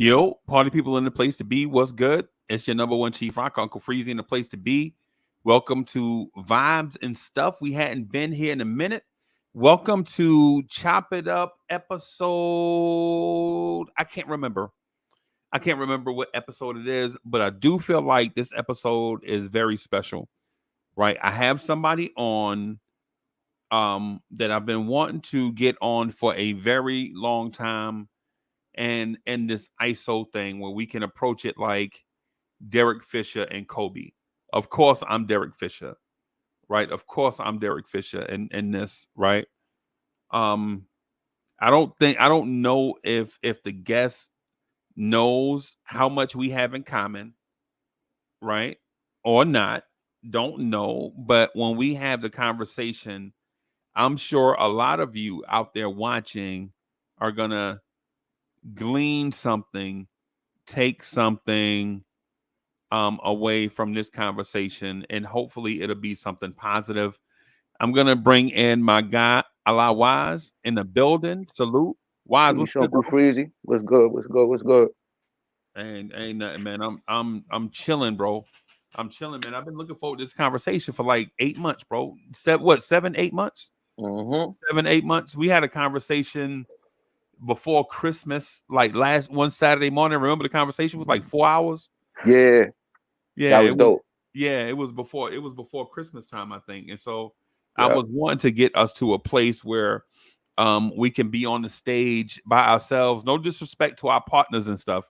Yo, party people in the place to be. What's good? It's your number one chief rock, Uncle Freezie in the place to be. Welcome to Vibes and Stuff. We hadn't been here in a minute. Welcome to Chop It Up episode. I can't remember. I can't remember what episode it is, but I do feel like this episode is very special, right? I have somebody on that I've been wanting to get on for a very long time, and this ISO thing where we can approach it like Derek Fisher and Kobe. Of course, I'm Derek Fisher, right? Of course, I'm Derek Fisher in this, right? Um, I don't know if the guest knows how much we have in common, right? Or not. Don't know. But when we have the conversation, I'm sure a lot of you out there watching are gonna glean something, take something away from this conversation, and hopefully it'll be something positive. I'm gonna bring in my guy Allah Wise in the building. Salute, Wise. What's Peace, good, Uncle bro? Freezy. What's good? What's good? What's good? And ain't nothing, man. I'm chilling, bro. I'm chilling, man. I've been looking forward to this conversation for like 8 months, bro. 7, 8 months? Mm-hmm. 7, 8 months. We had a conversation before Christmas, like last one Saturday morning. Remember the conversation was like 4 hours. Yeah, Yeah, that was it was. dope. Yeah, it was before Christmas time, I think. And so I Yeah, was wanting to get us to a place where we can be on the stage by ourselves. No disrespect to our partners and stuff,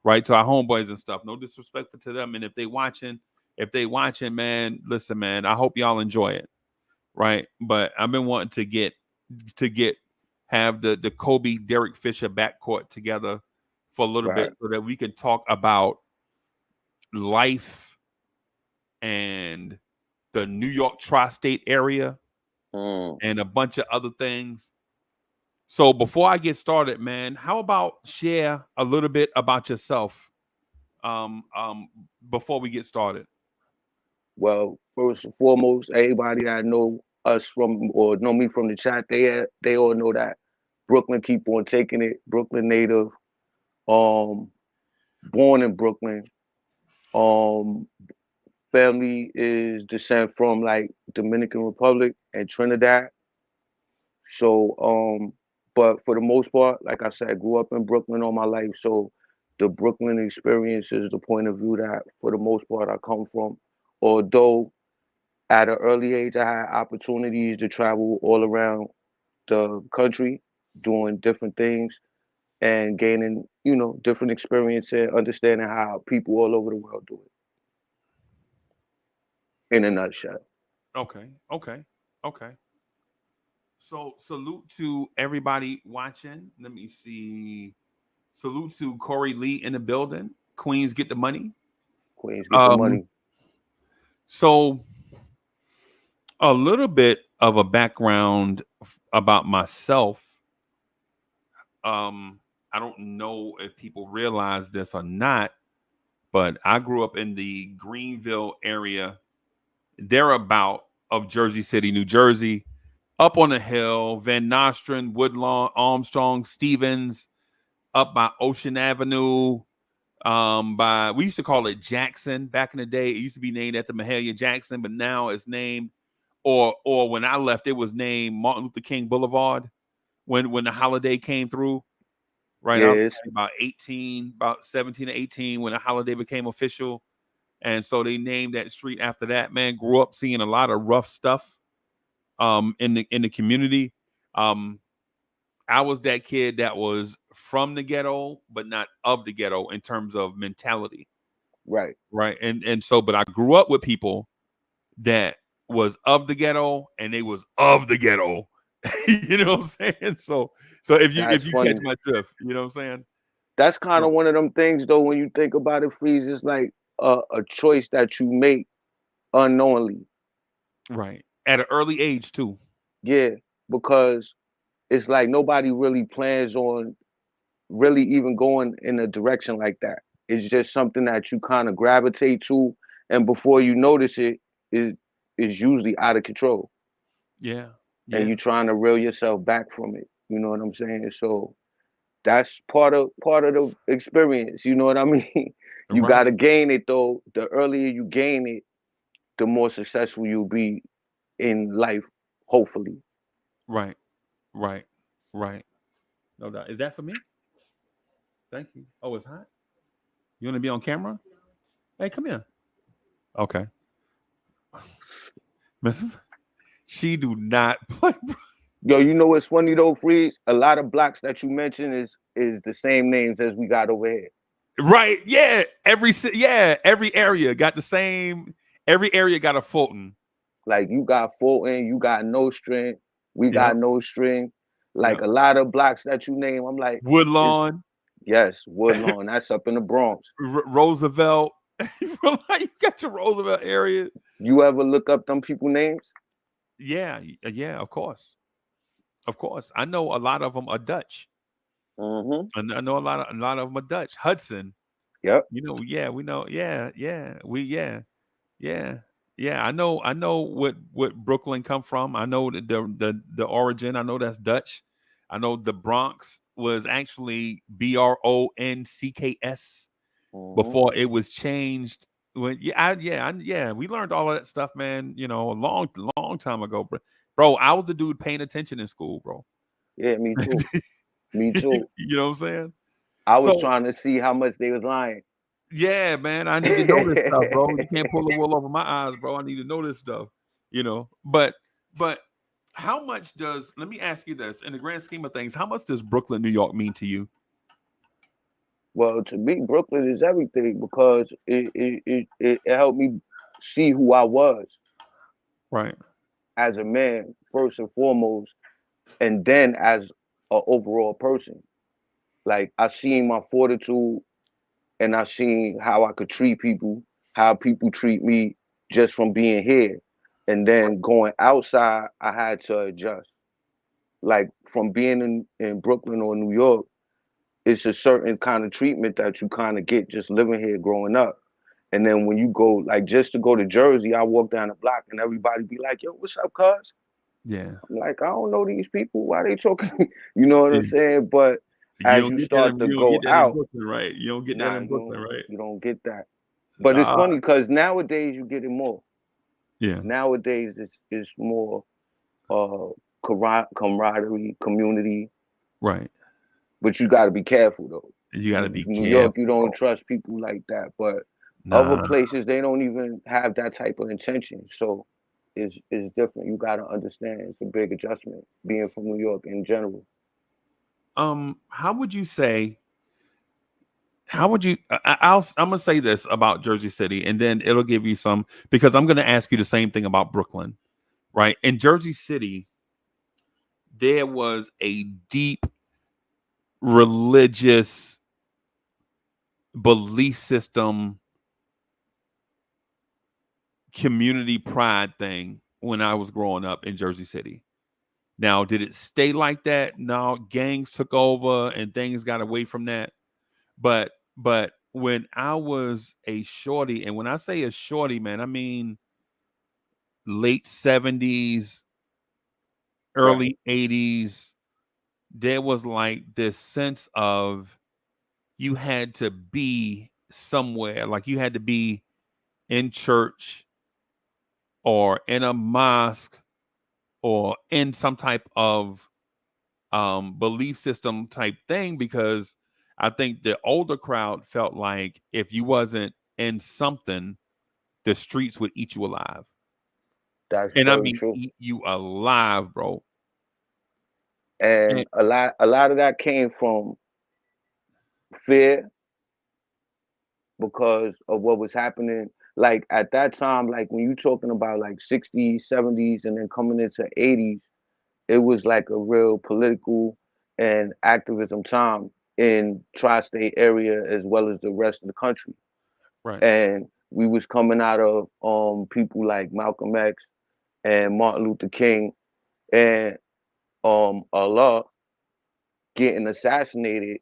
right? To our homeboys and stuff. No disrespect to them. And if they watching, man, listen, man, I hope y'all enjoy it, right? But I've been wanting to get have the Kobe Derek Fisher backcourt together for a little bit right. so that we can talk about life and the New York tri-state area Mm. and a bunch of other things. So before I get started, man, how about share a little bit about yourself um um before we get started? Well, first and foremost, everybody that know us from or know me from the chat, they all know that Brooklyn keep on taking it. Brooklyn native, um, born in Brooklyn. Um, family is descent from like Dominican Republic and Trinidad. So, but for the most part, like I said, I grew up in Brooklyn all my life. So the Brooklyn experience is the point of view that for the most part I come from. Although at an early age I had opportunities to travel all around the country doing different things and gaining, different experience and understanding how people all over the world do it in a nutshell. Okay, okay, okay. So salute to everybody watching. Let me see. Salute to Corey Lee in the building. Queens get the money. Queens get the Um, money. so a little bit of a background about myself. Um, I don't know if people realize this or not, but I grew up in the Greenville area, thereabout of Jersey City, New Jersey, up on the hill, Van Nostrand, Woodlawn, Armstrong, Stevens, up by Ocean Avenue. By we used to call it Jackson back in the day. It used to be named after Mahalia Jackson, but now it's named, or when I left, it was named Martin Luther King Boulevard. When the holiday came through, right? I was Yes. about 18, about 17 or 18 when the holiday became official. And so they named that street after that. Man, grew up seeing a lot of rough stuff in the community. Um I was that kid that was from the ghetto, but not of the ghetto in terms of mentality, Right. right? And so, but I grew up with people that was of the ghetto and they was of the ghetto. You know what I'm saying? So if That's you catch funny. my drift, you know what I'm saying? That's kind So, of one of them things though when you think about it, Freeze. It's like a choice that you make unknowingly. right. At an early age too. Yeah, because it's like nobody really plans on really even going in a direction like that. It's just something that you kind of gravitate to, and before you notice it, it is usually out of control, Yeah. and Yeah. you trying to reel yourself back from it. You know what I'm saying? So That's part of the experience. You know what I mean? You got to Right, gain it though. The earlier you gain it, the more successful you'll be in life. Hopefully. right, right, right. No doubt. Is that for me? Thank you. Oh, it's hot. You want to be on camera? Hey, come here. Okay, Mrs. She do not play. Yo, you know what's funny though, Freeze? A lot of blocks that you mentioned is the same names as we got over here. Right? Yeah. Every area got the same. Every area got a Fulton. Like you got Fulton, you got No String, we Yep. got No String. Like Yep. a lot of blocks that you name, I'm like, it's Woodlawn, yes, Woodlawn. That's up in the Bronx. Roosevelt. You got your Roosevelt area. You ever look up them people names? Yeah. Yeah. Of course. Of course. I know a lot of them are Dutch. Mm-hmm. I know a lot of them are Dutch. Hudson. Yep. Yeah. We know. Yeah. Yeah. Yeah. Yeah. I know what Brooklyn come from. I know the origin. I know that's Dutch. I know the Bronx was actually Bronx Mm-hmm. before it was changed. When yeah, we learned all of that stuff, man. A long time ago, bro. I was the dude paying attention in school, bro. Yeah, me too. Me too. You know what I'm saying? I was So trying to see how much they was lying. yeah, man, I need to know this stuff, bro. You can't pull the wool over my eyes, bro. I need to know this stuff. But how much does let me ask you this in the grand scheme of things, how much does Brooklyn, New York mean to you? Well, to me, Brooklyn is everything because it helped me see who I was Right. as a man, first and foremost, and then as an overall person. Like I seen my fortitude and I seen how I could treat people, how people treat me just from being here. And then going outside, I had to adjust. Like from being in Brooklyn or New York, it's a certain kind of treatment that you kind of get just living here growing up. And then when you go, like just to go to Jersey, I walk down the block and everybody be like, yo, what's up, cuz? Yeah. I'm like, I don't know these people. Why they talking? You know what I'm Yeah. saying? But You as don't you get that start in to you don't get go that in out, Brooklyn, right? You don't get that nah, in Brooklyn, right? you don't get that. But it's Nah. funny because nowadays you get it more. Yeah. Nowadays it's more uh camaraderie, community, Right. but you got to be careful though. You got to be New York, you careful, don't bro. trust people like that, but other Nah. places they don't even have that type of intention. So it's different. You got to understand it's a big adjustment being from New York in general. How would you say? How would you? I'm gonna say this about Jersey City, and then it'll give you some because I'm gonna ask you the same thing about Brooklyn, right? In Jersey City, there was a deep religious belief system, community pride thing when I was growing up in Jersey City. Now, did it stay like that? No, gangs took over and things got away from that. But when I was a shorty, and when I say a shorty, man, I mean late 70s, Right. early 80s, there was like this sense of you had to be somewhere, like you had to be in church or in a mosque or in some type of belief system type thing because I think the older crowd felt like if you wasn't in something, the streets would eat you alive. That's And I very mean true. eat you alive, bro. And And a lot of that came from fear because of what was happening. Like at that time, like when you talking about like 60s, 70s, and then coming into 80s, it was like a real political and activism time in tri-state area as well as the rest of the country. right. And we was coming out of people like Malcolm X and Martin Luther King and Allah getting assassinated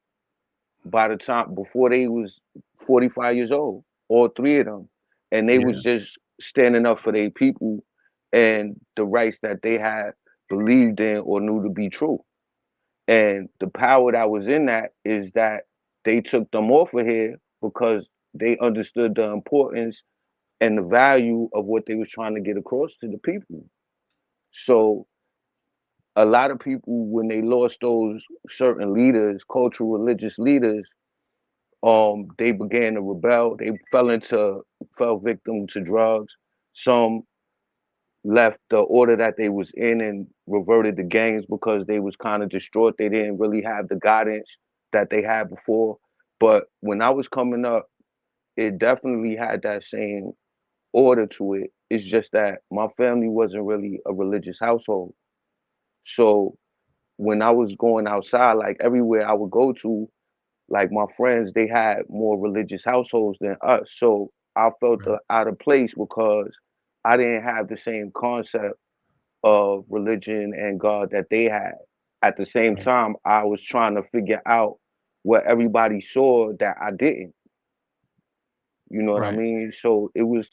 by the time before they was 45 years old, all three of them. And they Yeah. was just standing up for their people and the rights that they had believed in or knew to be true. And the power that was in that is that they took them off of here because they understood the importance and the value of what they was trying to get across to the people. So a lot of people, when they lost those certain leaders, cultural religious leaders, they began to rebel. They fell victim to drugs. Some left the order that they was in and reverted to gangs because they was kind of distraught. They didn't really have the guidance that they had before. But when I was coming up, it definitely had that same order to it. It's just that my family wasn't really a religious household. So when I was going outside, like everywhere I would go to, like my friends, they had more religious households than us. So I felt Right. out of place because I didn't have the same concept of religion and God that they had. At the same Right. time, I was trying to figure out what everybody saw that I didn't. You know what I Right. mean? So it was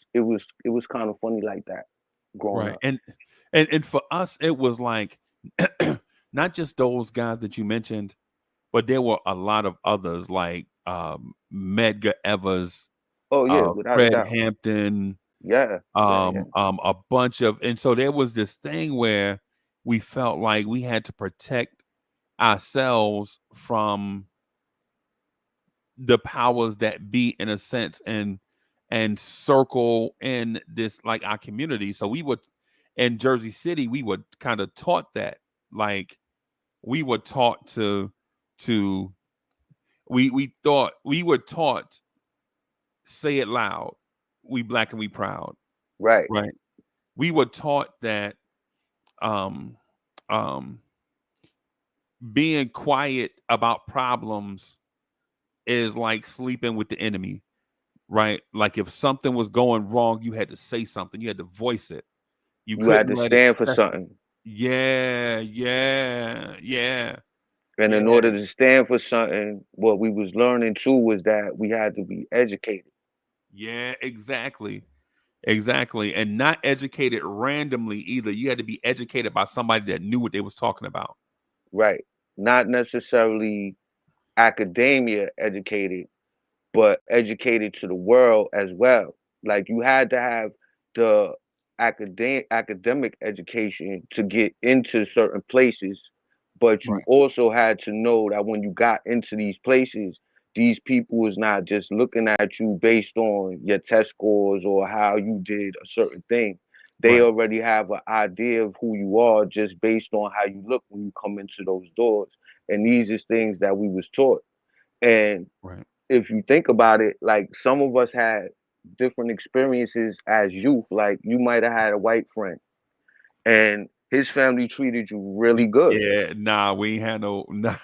kind of funny like that growing Right. up. And for us, it was like not just those guys that you mentioned, but there were a lot of others like Medgar Evers, Oh yeah, without a Fred doubt. Hampton, Yeah, yeah, yeah. a bunch of, and so there was this thing where we felt like we had to protect ourselves from the powers that be in a sense and circle in this like our community. So we would in Jersey City, we were kind of taught that. Like we were taught to we thought we were taught say it loud. We black and we proud, Right, right? We were taught that um um being quiet about problems is like sleeping with the enemy, right? Like if something was going wrong, you had to say something. You had to voice it. You you had couldn't to let it stand for fester. something, Yeah, yeah, yeah, and yeah, in order to stand for something, what we was learning too was that we had to be educated. yeah, exactly. Exactly. And not educated randomly either. You had to be educated by somebody that knew what they was talking about. Right, not necessarily academia educated, but educated to the world as well. Like you had to have the academic education to get into certain places, but you Right. also had to know that when you got into these places, these people was not just looking at you based on your test scores or how you did a certain thing. They Right. already have an idea of who you are just based on how you look when you come into those doors. And these is things that we was taught. And Right. if you think about it, like some of us had different experiences as youth. Like you might have had a white friend and his family treated you really good. Yeah, nah, we ain't had no nah.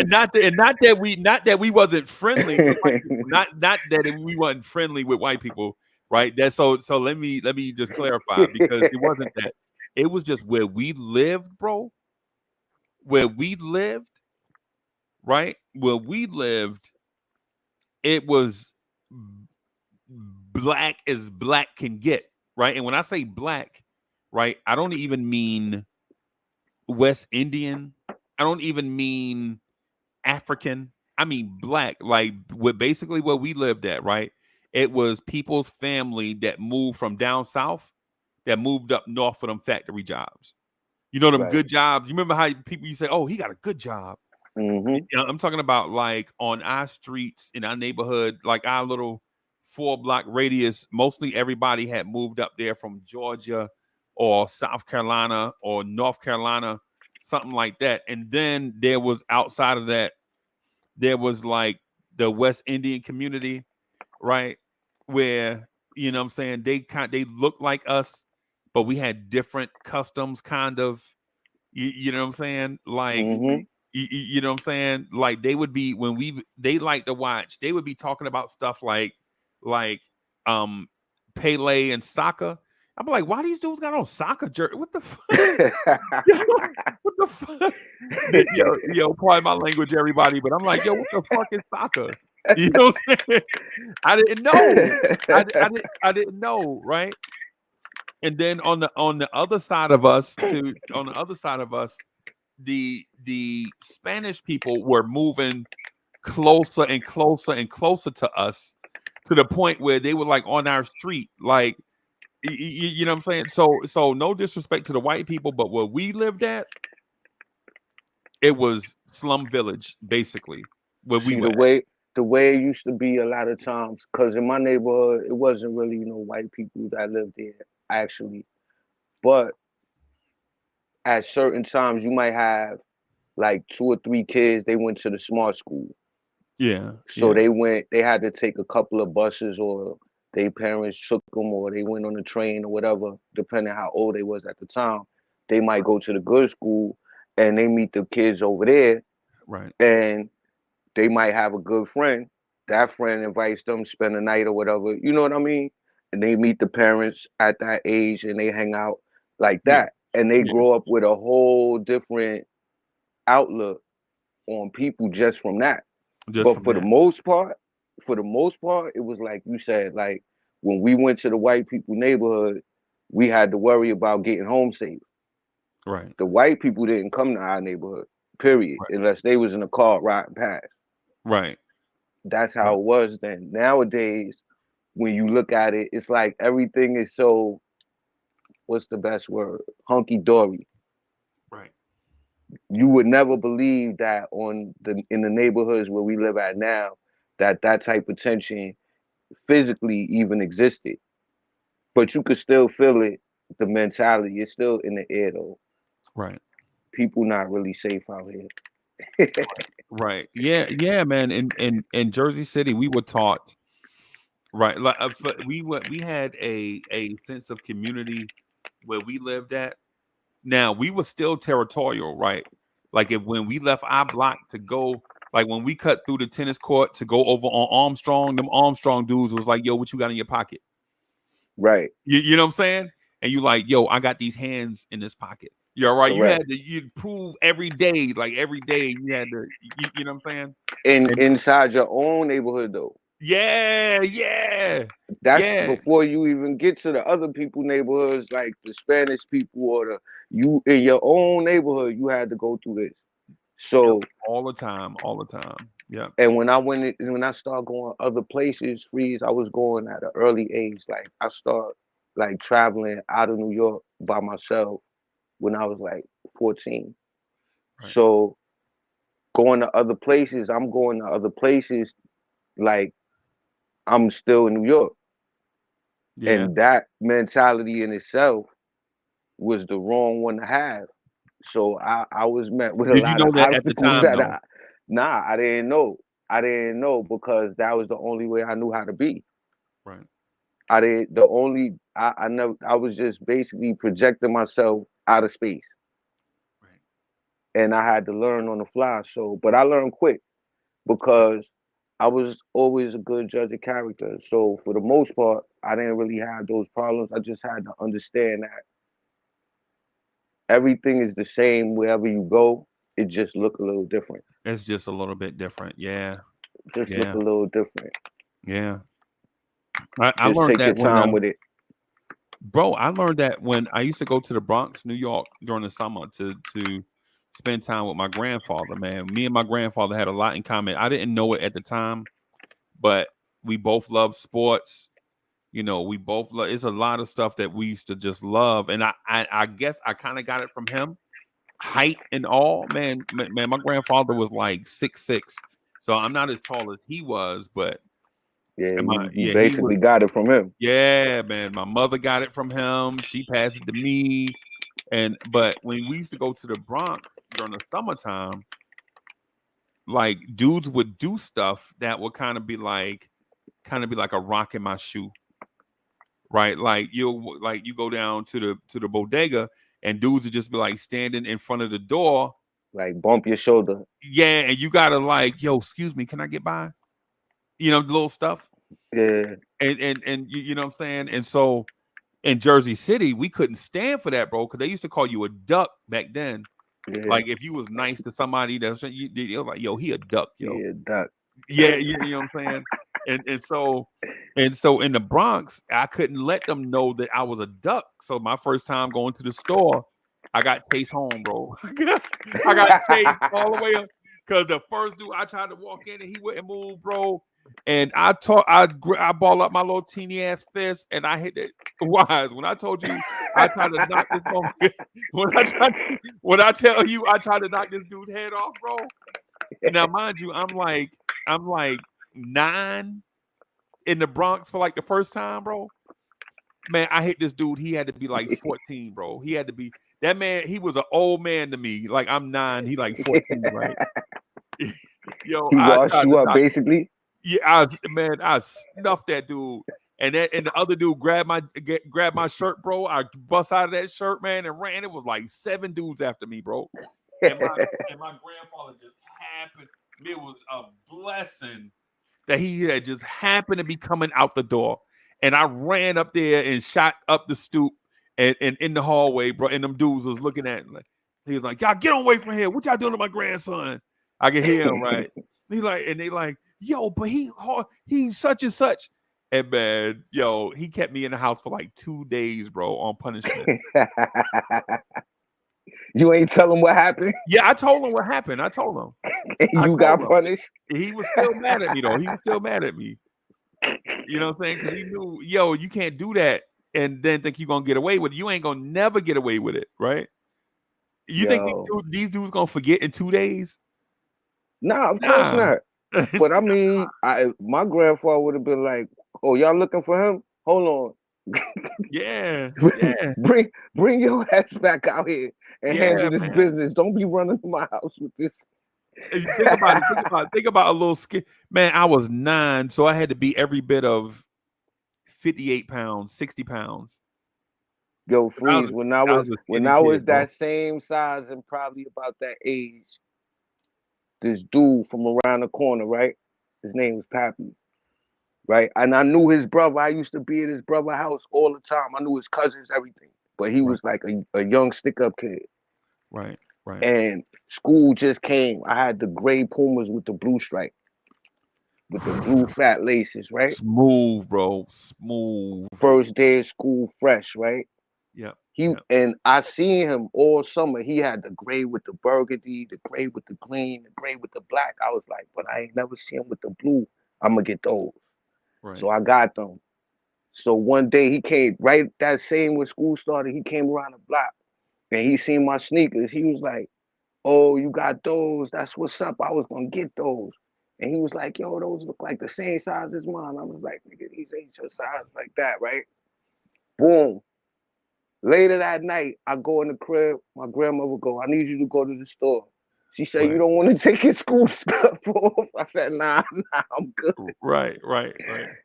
Not that we wasn't friendly with white people. Not that we wasn't friendly with white people, right? That so let me just clarify because it wasn't that. It was just where we lived, bro. Where we lived, right? Where we lived, it was black as black can get, right? And when I say black, right, I don't even mean West Indian. I don't even mean African. I mean black. Like what basically where we lived at, right? It was people's family that moved from down south that moved up north for them factory jobs. You know them Right. good jobs. You remember how people you say, "Oh, he got a good job." Hmm. I'm talking about like on our streets in our neighborhood, like our little 4 block radius. Mostly everybody had moved up there from Georgia or South Carolina or North Carolina, something like that. And then there was outside of that, there was like the West Indian community, right? Where, you know what I'm saying, they looked like us, but we had different customs kind of, you know what I'm saying? Like Hmm. you know what I'm saying? Like they would be when they like to watch, they would be talking about stuff like um Pele and soccer. I'm like, why these dudes got on soccer jersey? What the fuck? Yo, what the fuck? Yo, pardon my language, everybody, but I'm like, yo, what the fuck is soccer? You know what I'm saying? I didn't know. I didn't know, right? And then on the other side of us, on the other side of us, the Spanish people were moving closer and closer and closer to us, to the point where they were like on our street, like you know what I'm saying. So no disrespect to the white people, but where we lived at, it was slum village basically where we See, were the at. way it used to be a lot of times, because in my neighborhood it wasn't really white people that lived there actually, but at certain times you might have like two or three kids. They went to the smart school, Yeah, so yeah, they had to take a couple of buses, or their parents took them, or they went on a train or whatever, depending how old they was at the time. They might go to the good school and they meet the kids over there, right. and they might have a good friend. That friend invites them to spend the night or whatever. You know what I mean? And they meet the parents at that age and they hang out like Yeah, that. And they yeah, grow up with a whole different outlook on people just from that. just But from that. for the most part, it was like you said, like when we went to the white people neighborhood, we had to worry about getting home safe. Right, The white people didn't come to our neighborhood, period, right, unless they was in a car riding past. right, That's how right, it was then. Nowadays, when you look at it, it's like everything is so, what's the best word? Hunky dory. right. You would never believe that in the neighborhoods where we live at now, that type of tension physically even existed. But you could still feel it. The mentality is still in the air though. Right. People not really safe out here. Right. Yeah, yeah, man. In Jersey City, we were taught, right, like we had a sense of community where we lived at. Now we were still territorial, right? Like if when we left our block to go, like when we cut through the tennis court to go over on Armstrong, them Armstrong dudes was like, "Yo, what you got in your pocket?" Right. You know what I'm saying? And you like, "Yo, I got these hands in this pocket." You're right. You Correct. had to you prove every day, like every day you had to, you know what I'm saying? And And inside your own neighborhood though. yeah, yeah, That's yeah, before you even get to the other people neighborhoods, like the Spanish people, or the you in your own neighborhood. You had to go through this. yep, So, all the time, all the time. Yep, and when I started going other places, Freeze, I was going at an early age. Like I started like traveling out of New York by myself when I was like 14. right. So going to other places, I'm going to other places like I'm still in New York. Yeah. And that mentality in itself was the wrong one to have. So I was met with a Did you lot of know that at the obstacles time that though? I didn't know. I didn't know because that was the only way I knew how to be. Right, I did the only I never I was just basically projecting myself out of space, right. and I had to learn on the fly. So, but I learned quick because I was always a good judge of character. So for the most part, I didn't really have those problems. I just had to understand that everything is the same wherever you go. It just look a little different. It's just a little bit different. Yeah, Just look yeah, a little different. yeah. I Just learned take your that when time with it. bro, I learned that when I used to go to the Bronx, New York during the summer to spend time with my grandfather, man. Me and my grandfather had a lot in common. I didn't know it at the time, but we both loved sports. You know, we both love, it's a lot of stuff that we used to just love. And I guess I kind of got it from him. Height and all, man, my grandfather was like 6'6". So I'm not as tall as he was, but Yeah, am I, you yeah, he was. basically got it from him. Yeah, man. My mother got it from him. She passed it to me. And but when we used to go to the Bronx during the summertime, like dudes would do stuff that would kind of be like a rock in my shoe, right? Like you go down to the bodega and dudes would just be like standing in front of the door. Like bump your shoulder. Yeah, and you gotta like, yo, excuse me, can I get by? You know, the little stuff. Yeah, And you know what I'm saying? And so in Jersey City, we couldn't stand for that, bro, because they used to call you a duck back then. yeah, Like if you was nice to somebody that's you was like, yo, he a duck, yo. yeah, duck. Yeah, you know what I'm saying? And so in the Bronx, I couldn't let them know that I was a duck. So my first time going to the store, I got chased home, bro. I got chased all the way up because the first dude I tried to walk in and he wouldn't move, bro. And I ball up my little teeny ass fist and I hit it. Wise. When I told you I tried to knock this when I tell you I tried to knock this dude's head off, bro. Now, mind you, I'm like 9 in the Bronx for like the first time, bro. Man, I hit this dude. He had to be like 14, bro. He had to be that man. He was an old man to me. Like I'm 9, he like 14, right? Yo, He I washed tried you to up, knock. basically. Yeah, I snuffed that dude. And the other dude grabbed my shirt, bro. I bust out of that shirt, man, and ran. It was like 7 dudes after me, bro. And my grandfather just happened. It was a blessing that he had just happened to be coming out the door. And I ran up there and shot up the stoop and in the hallway, bro. And them dudes was looking at me. He was like, y'all get away from here. What y'all doing to my grandson? I can hear him, right? He like, and they like, yo, but he's such and such. And man, yo, he kept me in the house for like 2 days, bro, on punishment. You ain't tell him what happened? Yeah, I told him what happened. I told him. You got punished? He was still mad at me, though. He was still mad at me. You know what I'm saying? Because he knew, yo, you can't do that and then think you're going to get away with it. You ain't going to never get away with it, right? You think these dudes going to forget in 2 days? Nah, of course not. But I mean, my grandfather would have been like, "Oh, y'all looking for him? Hold on." Yeah. Bring your ass back out here and handle this business. Don't be running to my house with this. Think about a little skin. Man, I was 9, so I had to be every bit of 58 pounds, 60 pounds. Yo, Freeze, when I was kid, that same size and probably about that age, this dude from around the corner, right? His name was Pappy, right? And I knew his brother. I used to be at his brother's house all the time. I knew his cousins, everything. But he was like a young stick-up kid. Right. And school just came. I had the gray Pumas with the blue stripe, with the blue fat laces, right? Smooth, bro. Smooth. First day of school, fresh, right? Yeah. And I seen him all summer. He had the gray with the burgundy, the gray with the green, the gray with the black. I was like, but I ain't never seen him with the blue. I'm gonna get those. Right. So I got them. So one day he came, right that same when school started, he came around the block and he seen my sneakers. He was like, "Oh, you got those? That's what's up. I was gonna get those." And he was like, "Yo, those look like the same size as mine." I was like, "Nigga, these ain't your size like that, right?" Boom. Later that night, I go in the crib. My grandmother go, "I need you to go to the store." She said, "You don't want to take your school stuff off?" I said, nah, I'm good. Right.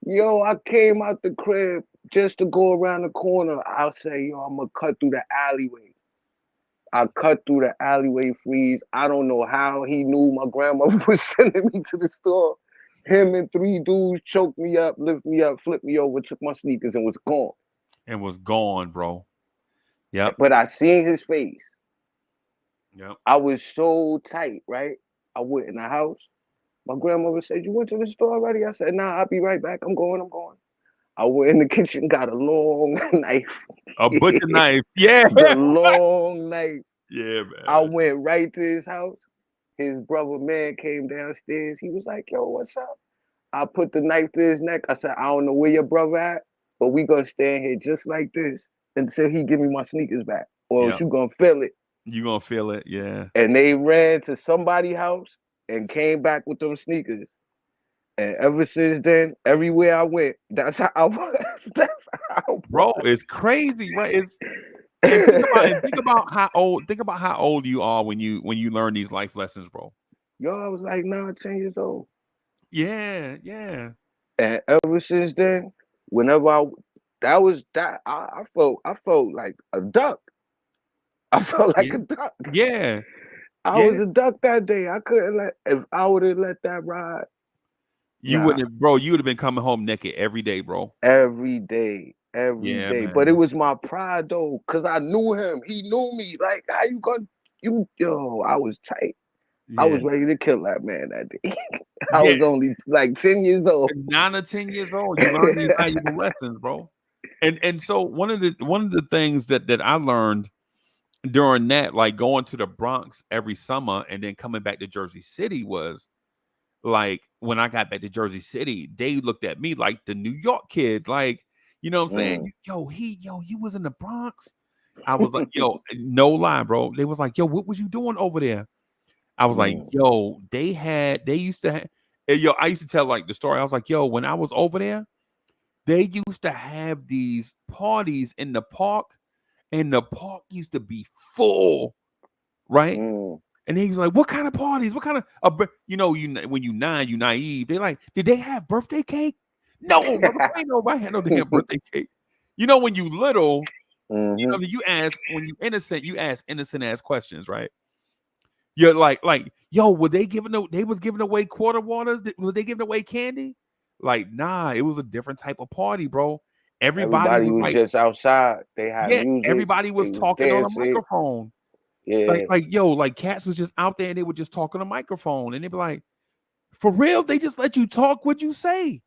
Yo, I came out the crib just to go around the corner. I'll say, yo, I'm going to cut through the alleyway. I cut through the alleyway, Freeze. I don't know how he knew my grandmother was sending me to the store. Him and 3 dudes choked me up, lift me up, flipped me over, took my sneakers and was gone. And was gone, bro. Yep. But I seen his face. Yep. I was so tight, right? I went in the house. My grandmother said, "You went to the store already?" I said, "Nah, I'll be right back. I'm going. I went in the kitchen, got a long knife. A butcher knife. Yeah. The long knife. Yeah, man. I went right to his house. His brother, man, came downstairs. He was like, "Yo, what's up?" I put the knife to his neck. I said, "I don't know where your brother at, but we gonna stand here just like this until he give me my sneakers back. Or else you gonna feel it." You gonna feel it, yeah. And they ran to somebody's house and came back with them sneakers. And ever since then, everywhere I went, that's how I was. Bro, it's crazy, right? Think about how old you are when you learn these life lessons, bro. Yo, I was like 9, 10 years old. Yeah. And ever since then, whenever I felt like a duck. I felt like a duck. Yeah. I was a duck that day. I couldn't if I would have let that ride. You wouldn't have, bro. You would have been coming home naked every day, bro. Every day. Man. But it was my pride though, because I knew him. He knew me. Like, how you gonna I was tight. Yeah. I was ready to kill that man that day. I was only like 10 years old. 9 or 10 years old. You learned these valuable lessons, bro. And so one of the things that I learned during that, like going to the Bronx every summer and then coming back to Jersey City was like when I got back to Jersey City, they looked at me like the New York kid. Like, you know what I'm saying? Mm. Yo, you was in the Bronx. I was like, yo, no lie, bro. They was like, yo, what was you doing over there? I was like, Mm. yo, they used to have, yo, I used to tell like the story. I was like, yo, when I was over there, they used to have these parties in the park, and the park used to be full, right? Mm. And he was like, "What kind of parties? What kind of when you nine, you naive. They like, did they have birthday cake? No, motherfucker, ain't nobody had no damn birthday cake. You know, when you little, Mm-hmm. you ask when you innocent, you ask innocent ass questions, right? You're like, yo, were they they was giving away quarter waters? Was they giving away candy? Like, nah, it was a different type of party, bro. Everybody Everybody was was like, just outside. They had yeah, music. everybody They was was talking on a dancing. microphone. Yeah. Like cats was just out there and they would just talk on a microphone and they'd be like, for real, they just let you talk what you say.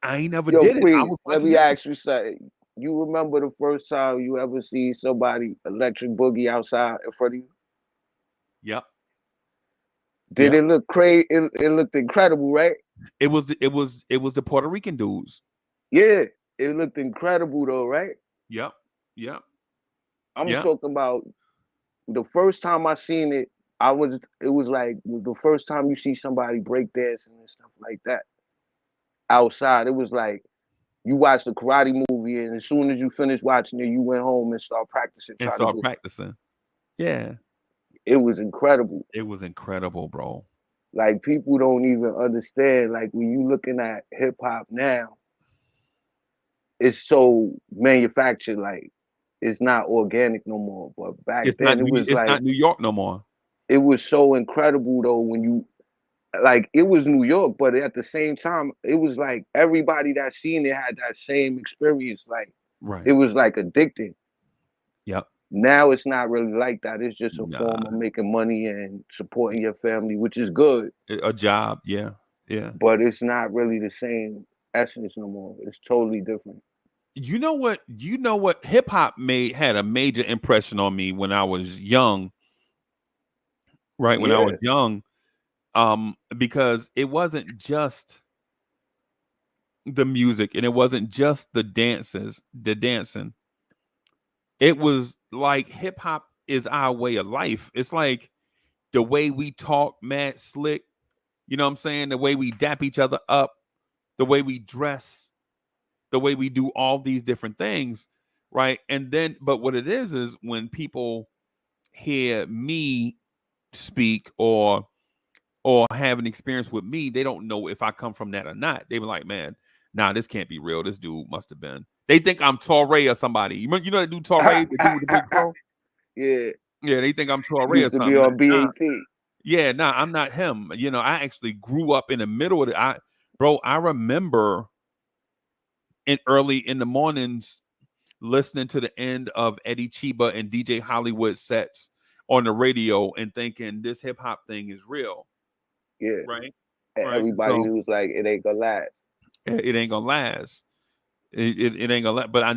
I ain't never Yo, did it. I Free, was let watching me them. ask you something. You remember the first time you ever see somebody electric boogie outside in front of you? Yep. Did Yep. it look crazy? It looked incredible, right? It was the Puerto Rican dudes. Yeah, it looked incredible though, right? Yep. Yep. I'm Yep. talking about the first time I seen it. It was like the first time you see somebody break dancing and stuff like that outside. It was like you watched a karate movie, and as soon as you finished watching it, you went home and started practicing, And try to start do practicing. Yeah. it. It was incredible. It was incredible, bro. Like people don't even understand. Like when you looking at hip hop now, it's so manufactured. Like it's not organic no more. But back then, It's not New York no more. it was so incredible though when you like it was New York, but at the same time, it was like everybody that seen it had that same experience. Like it Right. was like addicting. Yep. Now it's not really like that. It's just a form Nah. of making money and supporting your family, which is good, A job. Yeah. Yeah. but it's not really the same essence no more. It's totally different. You know what? Hip hop had a major impression on me when I was young, right? When I was Yeah. young, because it wasn't just the music and it wasn't just the dancing. It was like hip hop is our way of life. It's like the way we talk, mad slick, you know what I'm saying? The way we dap each other up, the way we dress, the way we do all these different things, right? And then, but what it is when people hear me speak or have an experience with me, they don't know if I come from that or not. They were like, man, nah, this can't be real. This dude must have been. They think I'm Torre or somebody. You know that dude Torre, the dude with the big fro? Yeah. Yeah, they think I'm Torre or Used to be something. on Nah, BAT. yeah, nah, I'm not him. You know, I actually grew up in the middle of the bro, I remember early in the mornings listening to the end of Eddie Chiba and DJ Hollywood sets on the radio and thinking this hip hop thing is real, Yeah. right? And Right. everybody So was like, it ain't gonna last. it ain't gonna last. It ain't gonna last. But I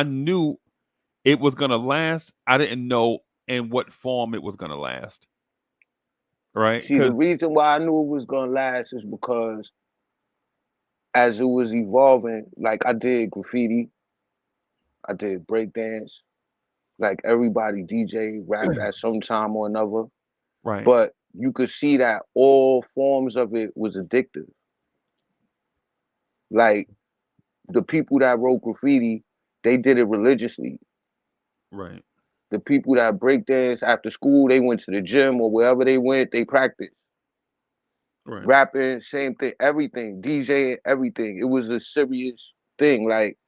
knew it was gonna last. I didn't know in what form it was gonna last. Right? See, the Because reason why I knew it was gonna last is because as it was evolving, like I did graffiti, I did breakdance, like everybody DJ rapped at some time or another. right, But you could see that all forms of it was addictive. Like the people that wrote graffiti, they did it religiously. right, The people that breakdance after school, they went to the gym or wherever they went, they practiced. right. Rapping, same thing, everything, DJing, everything. It was a serious thing. Like,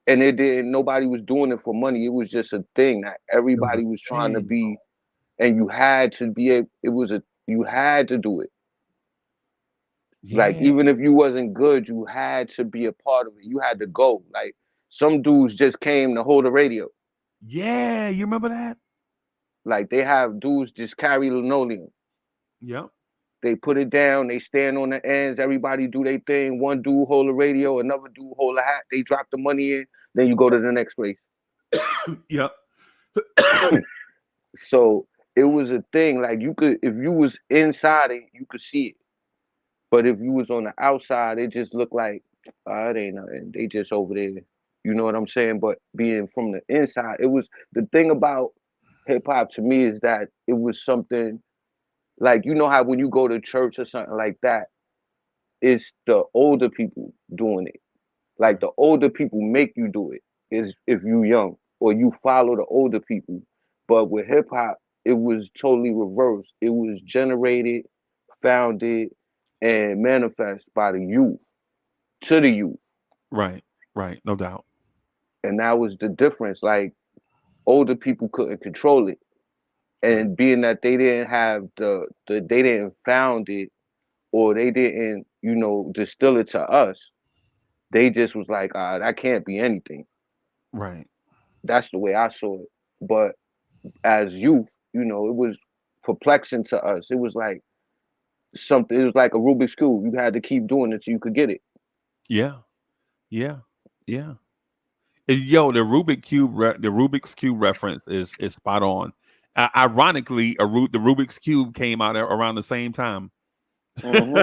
and it didn't, nobody was doing it for money. It was just a thing that It was a everybody was trying to thing, bro. be, and you had to be able, you had to do it. Like, Yeah, even if you wasn't good, you had to be a part of it. You had to go. Like, some dudes just came to hold the radio. yeah. You remember that? Like, they have dudes just carry linoleum. Yep. They put it down, they stand on the ends, everybody do their thing. One dude hold a radio, another dude hold a hat, they drop the money in, then you go to the next place. Yep. So it was a thing like you could, if you was inside it, you could see it. But if you was on the outside, it just looked like it ain't nothing. They just over there. You know what I'm saying? But being from the inside, it was the thing about hip hop to me is that it was something like you know how when you go to church or something like that, it's the older people doing it. Like Right. the older people make you do it. Is if you young or you follow the older people. But with hip hop, it was totally reversed. It was generated, founded, and manifest by the youth to the youth. Right. Right. No doubt. And that was the difference. Like older people couldn't control it. Right. And being that they didn't have they didn't found it or they didn't, distill it to us, they just was like, that can't be anything. Right. That's the way I saw it. But as youth, it was perplexing to us. It was like something, it was like a Rubik's Cube. You had to keep doing it so you could get it. Yeah. Yeah. Yeah. And, yo, the Rubik's cube reference is spot on. Ironically, the Rubik's cube came out around the same time. Hmm.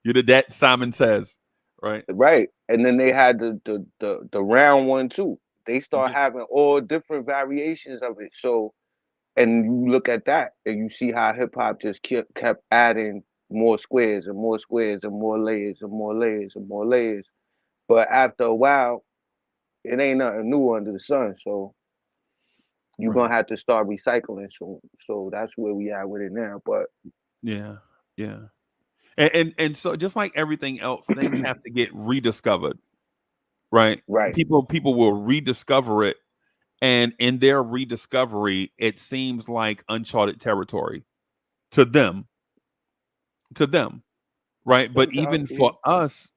You did that, Simon Says, right? Right. And then they had the round one too. They start Yeah. having all different variations of it. So, and you look at that and you see how hip hop just kept adding more squares and more squares and more layers and more layers and more layers. But after a while, it ain't nothing new under the sun. So you're Right. gonna have to start recycling. So that's where we at with it now. But Yeah. Yeah. And so just like everything else, things have to get rediscovered, right? right, People will rediscover it, and in their rediscovery, it seems like uncharted territory to them, to them, right? But sometimes, yeah,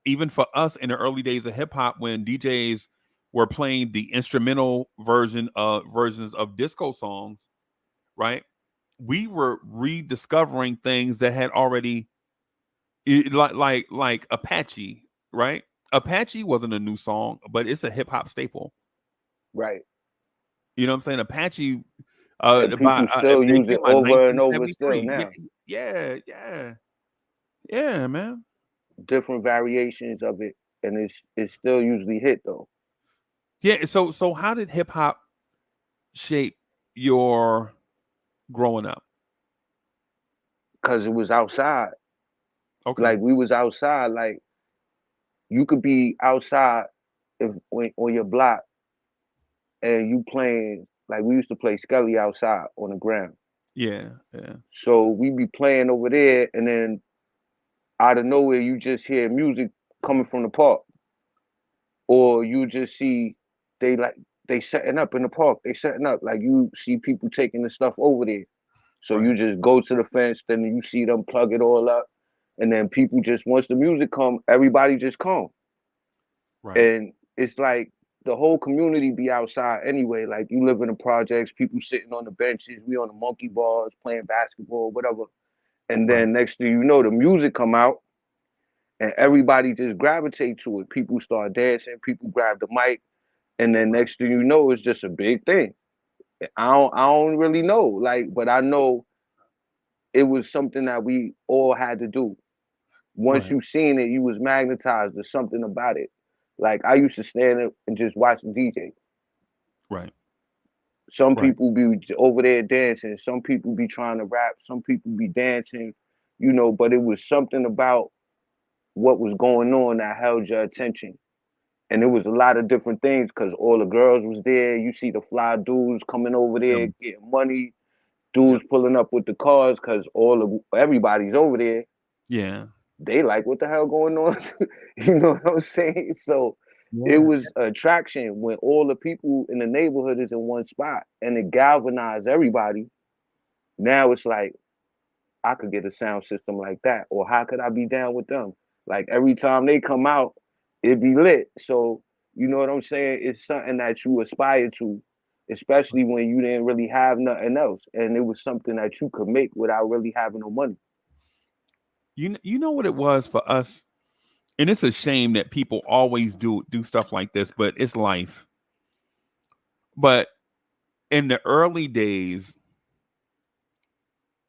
even for us in the early days of hip hop, when DJs were playing the instrumental versions of disco songs, right? We were rediscovering things that had already like Apache, right? Apache wasn't a new song, but it's a hip hop staple. right. You know what I'm saying? Apache, And by people still they use came it out in over and over still 1973. Yeah, now. yeah, yeah, yeah, man. Different variations of it, and it's still usually hit though, Yeah. So how did hip hop shape your growing up? because it was outside. Okay. Like we was outside. Like you could be outside if on your block and you playing. Like we used to play Skelly outside on the ground. Yeah, yeah. So we be playing over there, and then out of nowhere you just hear music coming from the park, or you just see they like they setting up in the park. They setting up like you see people taking the stuff over there. So you Right, just go to the fence, then you see them plug it all up, and then people just once the music come, everybody just come, right, and it's like the whole community be outside anyway. Like you live in the projects, people sitting on the benches, we on the monkey bars playing basketball, whatever. And right, then next thing you know, the music come out, and everybody just gravitate to it. People start dancing, people grab the mic, and then right, next thing you know, it's just a big thing. I don't really know, like, but I know it was something that we all had to do. Once right, you seen it, you was magnetized. There's something about it. Like I used to stand up and just watch the DJ. right, Some right, people be over there dancing. Some people be trying to rap. Some people be dancing. But it was something about what was going on that held your attention. And it was a lot of different things because all the girls was there. You see the fly dudes coming over there them, getting money. yep, Dudes pulling up with the cars because everybody's over there. yeah, They like what the hell going on. You know what I'm saying? So it yeah, was attraction when all the people in the neighborhood is in one spot and it galvanized everybody. Now it's like I could get a sound system like that, or how could I be down with them? Like every time they come out, it be lit. So you know what I'm saying? It's something that you aspire to, especially when you didn't really have nothing else, and it was something that you could make without really having no money. you know what it was for us, and it's a shame that people always do stuff like this, but it's life. But in the early days,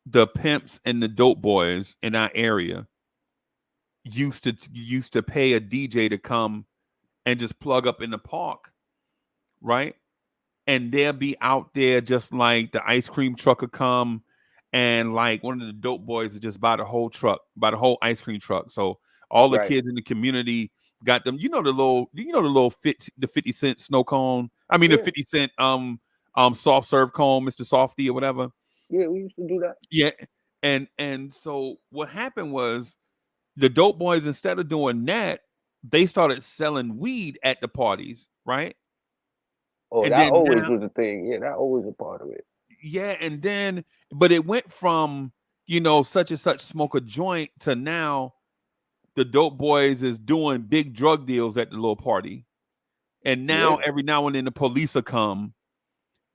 the pimps and the dope boys in our area used to pay a DJ to come and just plug up in the park, right? And they'll be out there just like the ice cream truck would come, and like one of the dope boys would just buy the whole truck, buy the whole ice cream truck. So all the Right. kids in the community got them. The little 50 cent snow cone. I mean the Yeah. 50 cent soft serve cone, Mr. Softy or whatever. Yeah, we used to do that. Yeah. And so what happened was the dope boys, instead of doing that, they started selling weed at the parties, right? Oh, And that then always now, was a thing. Yeah, that always a part of it. yeah, and then, but it went from, such and such smoke a joint to now the dope boys is doing big drug deals at the little party. And now Yeah. every now and then the police will come,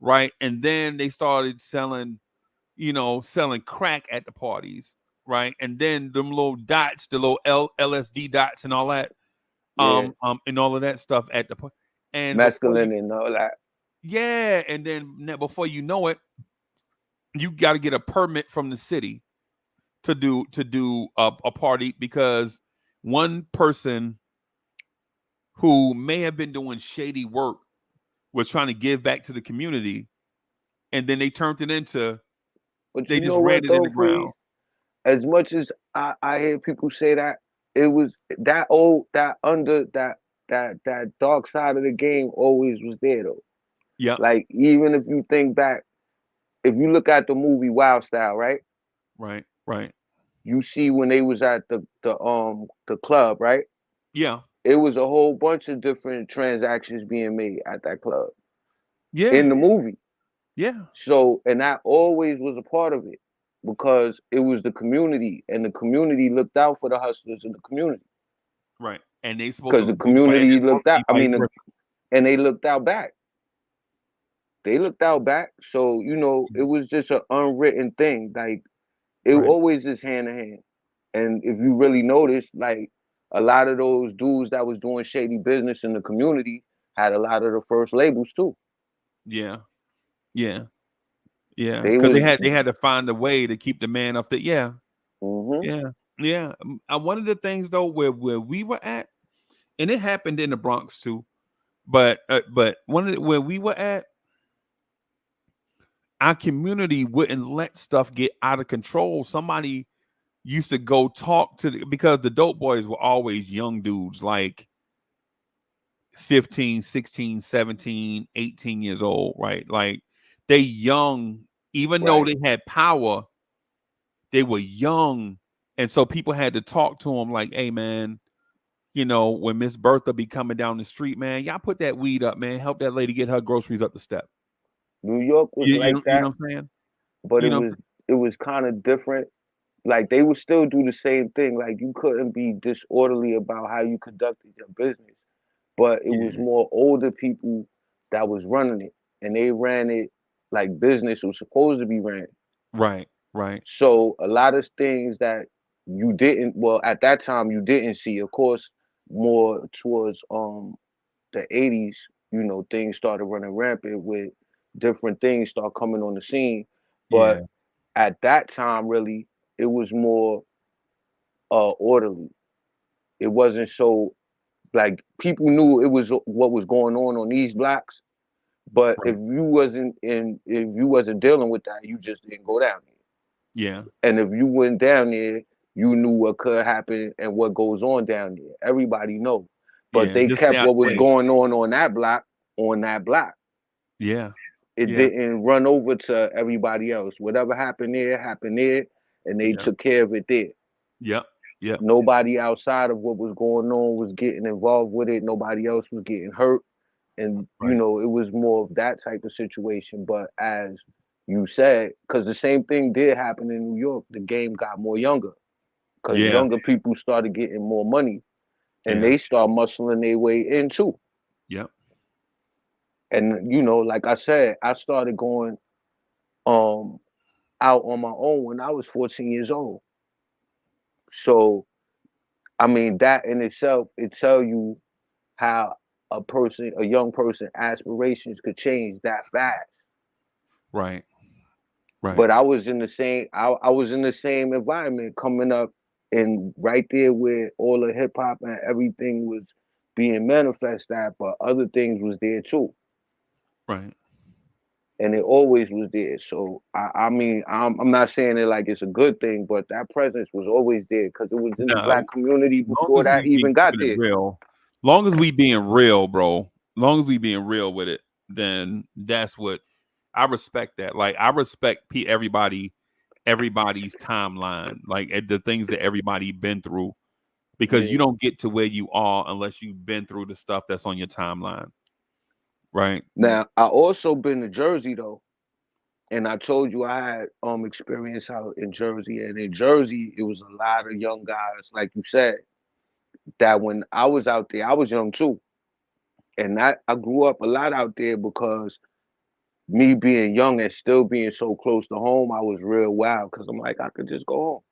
right? And then they started selling crack at the parties, right? And then them little dots, the little LSD dots and all that, Yeah. and all of that stuff at the point. And before you, Masculine and all that. yeah, and then before you know it, you got to get a permit from the city to do a party, because one person who may have been doing shady work was trying to give back to the community, and then they turned it into But they you just know ran what it in the though, Free? ground. As much as I hear people say that, it was that old that under that dark side of the game always was there though. Yep. Like even if you think back, if you look at the movie Wild Style, right? Right. Right. You see when they was at the club, right? Yeah. It was a whole bunch of different transactions being made at that club Yeah. in the movie. Yeah. So, and that always was a part of it because it was the community, and the community looked out for the hustlers in the community Right. And they supposed because to the do and community it's supposed looked to out. be I vice mean, versa. and they looked out back. They looked out back. So, it was just an unwritten thing. Like, it Right. always is hand in hand. And if you really notice, like, a lot of those dudes that was doing shady business in the community had a lot of the first labels too. Yeah. Yeah. Yeah. They Because they was, had to find a way to keep the man up there. Yeah. hmm Yeah. Yeah. One of the things though, where we were at, and it happened in the Bronx too, but where we were at, our community wouldn't let stuff get out of control. Somebody used to go talk to because the dope boys were always young dudes, like 15, 16, 17, 18 years old, right? Like they young, even though right. they had power, they were young. And so people had to talk to them like, hey man, when Miss Bertha be coming down the street, man, y'all put that weed up, man. Help that lady get her groceries up the step. New York was You, you, like know, you that, know what I'm saying? but You know, it was kind of different. Like they would still do the same thing. Like you couldn't be disorderly about how you conducted your business, but it was yeah, more older people that was running it, and they ran it like business was supposed to be ran. right, right. So a lot of things that you didn't, well, at that time you didn't see. Of course, more towards the 80s, things started running rampant with different things start coming on the scene. But Yeah, at that time, really, it was more orderly. It wasn't so like people knew it was what was going on these blocks. But right. if you wasn't dealing with that, you just didn't go down there. Yeah, And if you went down there, you knew what could happen and what goes on down there. Everybody know. But yeah. they Just stay kept out what the was way. going on that block on that block. Yeah, It yeah, didn't run over to everybody else. Whatever happened there, and they yeah, took care of it there. yep, yep. Nobody outside of what was going on was getting involved with it. Nobody else was getting hurt. And, Right. it was more of that type of situation. But as you said, because the same thing did happen in New York, the game got more younger because Yeah, younger people started getting more money and yeah, they start muscling their way in too. yep. And, like I said, I started going um out on my own when I was 14 years old. So, I mean, that in itself, it tell you how a young person, aspirations could change that fast. Right. Right. But I was in the same I was in the same environment coming up, and right there where all the hip hop and everything was being manifested at, but other things was there too. Right. And it always was there. So I mean, I'm not saying it like it's a good thing, but that presence was always there because it was in the No, black community long before as that we be even got keeping it there. real, long as we being real, bro. Long as we being real with it, then that's what I respect. That like I respect everybody's timeline, like the things that everybody been through, because you Yeah. don't get to where you are unless you've been through the stuff that's on your timeline, right? Now I also been to Jersey though, and I told you I had experience out in Jersey, and in Jersey it was a lot of young guys, like you said, that when I was out there, I was young too, and that I grew up a lot out there because me being young and still being so close to home, I was real wild because I'm like I could just go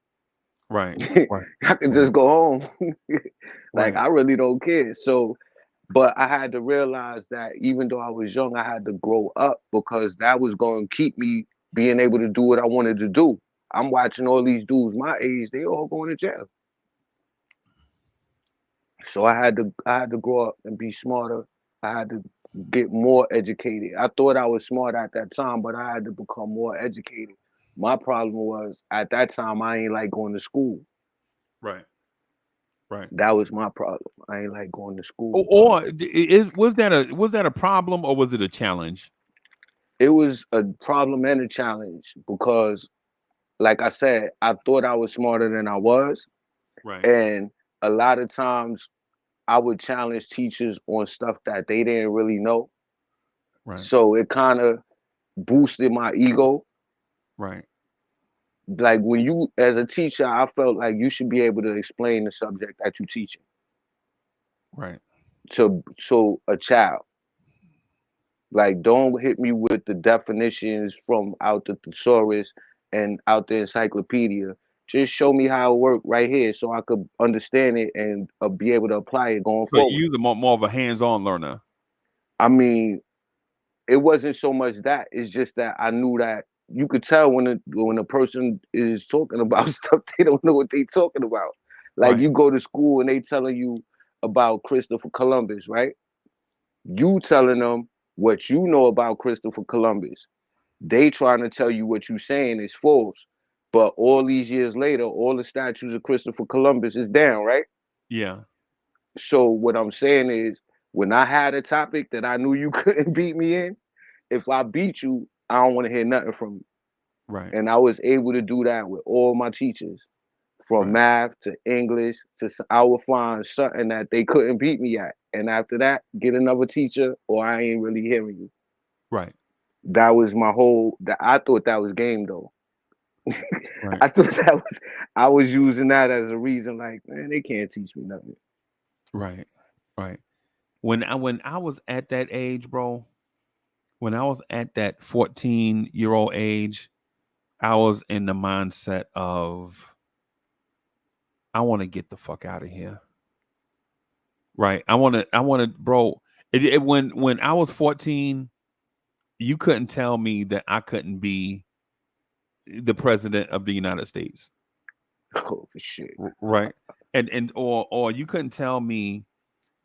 Right. home, Right. I could Right. just go home, like Right. I really don't care. So, but I had to realize that even though I was young, I had to grow up because that was going to keep me being able to do what I wanted to do. I'm watching all these dudes my age; they all going to jail. So I had to grow up and be smarter. I had to get more educated. I thought I was smart at that time, but I had to become more educated. My problem was at that time I ain't like going to school. Right. Right. That was my problem. I ain't like going to school. Is was that a problem or was it a challenge? It was a problem and a challenge because, like I said, I thought I was smarter than I was, Right. and a lot of times I would challenge teachers on stuff that they didn't really know. Right. So it kind of boosted my ego. Right. Like when you, as a teacher, I felt like you should be able to explain the subject that you're teaching Right. to a child. Like, don't hit me with the definitions from out the thesaurus and out the encyclopedia. Just show me how it worked right here, so I could understand it and be able to apply it going So forward. you the more of a hands-on learner. I mean, it wasn't so much that. It's just that I knew that you could tell when a person is talking about stuff they don't know what they talking about. Like Right. you go to school and they telling you about Christopher Columbus, right? You telling them what you know about Christopher Columbus. They trying to tell you what you saying is false. But all these years later, all the statues of Christopher Columbus is down, right? Yeah. So what I'm saying is when I had a topic that I knew you couldn't beat me in, if I beat you, I don't want to hear nothing from you. Right. And I was able to do that with all my teachers, from Right. math to English I would find something that they couldn't beat me at. And after that, get another teacher or I ain't really hearing you. Right. That was my whole that I thought that was game though. Right. I thought that was I was using that as a reason, like, man, they can't teach me nothing. Right. Right. When I was at that age, bro, when I was at that 14-year-old age, I was in the mindset of I want to get the fuck out of here. Right. I want to bro. When I was 14, you couldn't tell me that I couldn't be the president of the United States. Oh shit. Right. And or you couldn't tell me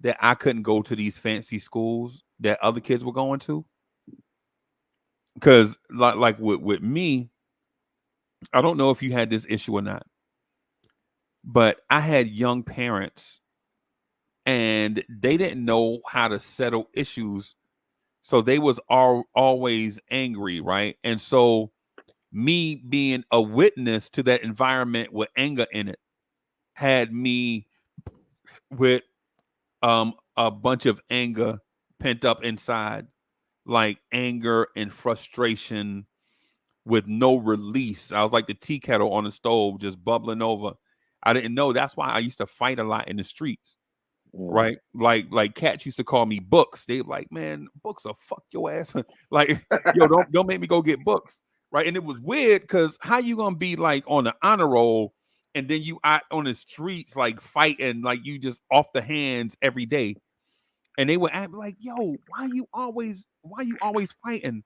that I couldn't go to these fancy schools that other kids were going to. Because like with me, I don't know if you had this issue or not, but I had young parents and they didn't know how to settle issues. So they was always angry, right? And so me being a witness to that environment with anger in it had me with a bunch of anger pent up inside, like anger and frustration with no release. I was like the tea kettle on the stove just bubbling over. I didn't know. That's why I used to fight a lot in the streets, Mm. right? Like cats used to call me Books. They like, man, Books will fuck your ass. Like, yo, don't make me go get Books, right? And it was weird because how you gonna be like on the honor roll and then you out on the streets like fighting like you just off the hands every day? And they would act like, yo, why you always fighting?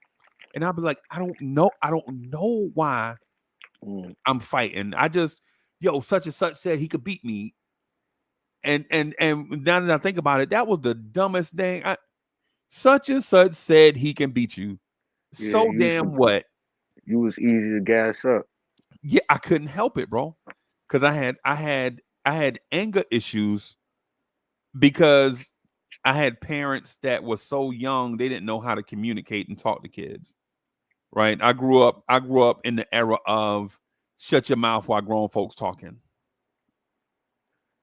and I'll be like, I don't know why Mm. I'm fighting. I just, such and such said he could beat me. And now that I think about it, that was the dumbest thing. Such and such said he can beat you. Yeah, So damn what? you was easy to gas up. Yeah, I couldn't help it, bro. Because I had anger issues because I had parents that were so young they didn't know how to communicate and talk to kids. Right? I grew up in the era of shut your mouth while grown folks talking.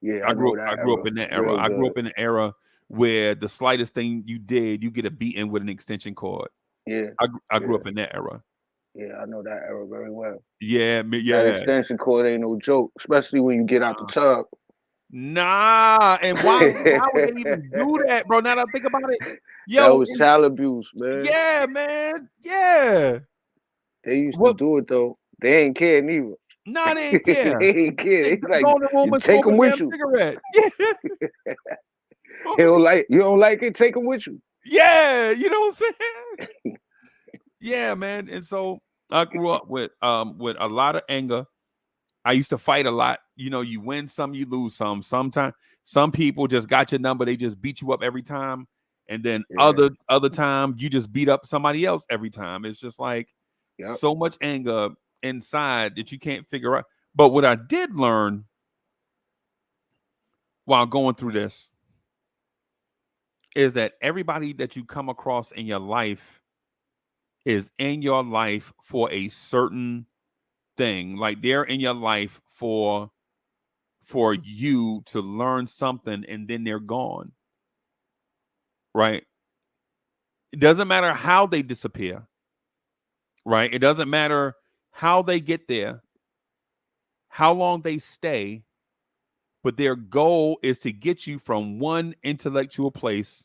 Yeah, I I grew know up, I that grew up era in that era. real I grew good. up in an era where the slightest thing you did, you get a beating with an extension cord. Yeah, I grew yeah, up in that era. yeah. I know that era very well. Yeah, That yeah. extension cord ain't no joke, especially when you get out the tub. Nah, and why would they even do That that, bro? Now that I think about it, yo, was child abuse, man. yeah, man, yeah. They used to What? do it though. They ain't care neither. Nah, they ain't They care. ain't care. They They like go in the room you and take smoke a them with damn you. cigarette. Yeah, You don't like it. Take them with you. yeah. You know what I'm saying? Yeah, man. And so I grew up with a lot of anger. I used to fight a lot. You win some, you lose some. Sometimes some people just got your number, they just beat you up every time. And then Yeah. other time you just beat up somebody else every time. It's just like Yep. so much anger inside that you can't figure out. But what I did learn while going through this is that everybody that you come across in your life is in your life for a certain thing. Like they're in your life for you to learn something and then they're gone. Right? It doesn't matter how they disappear. Right? It doesn't matter how they get there, how long they stay, but their goal is to get you from one intellectual place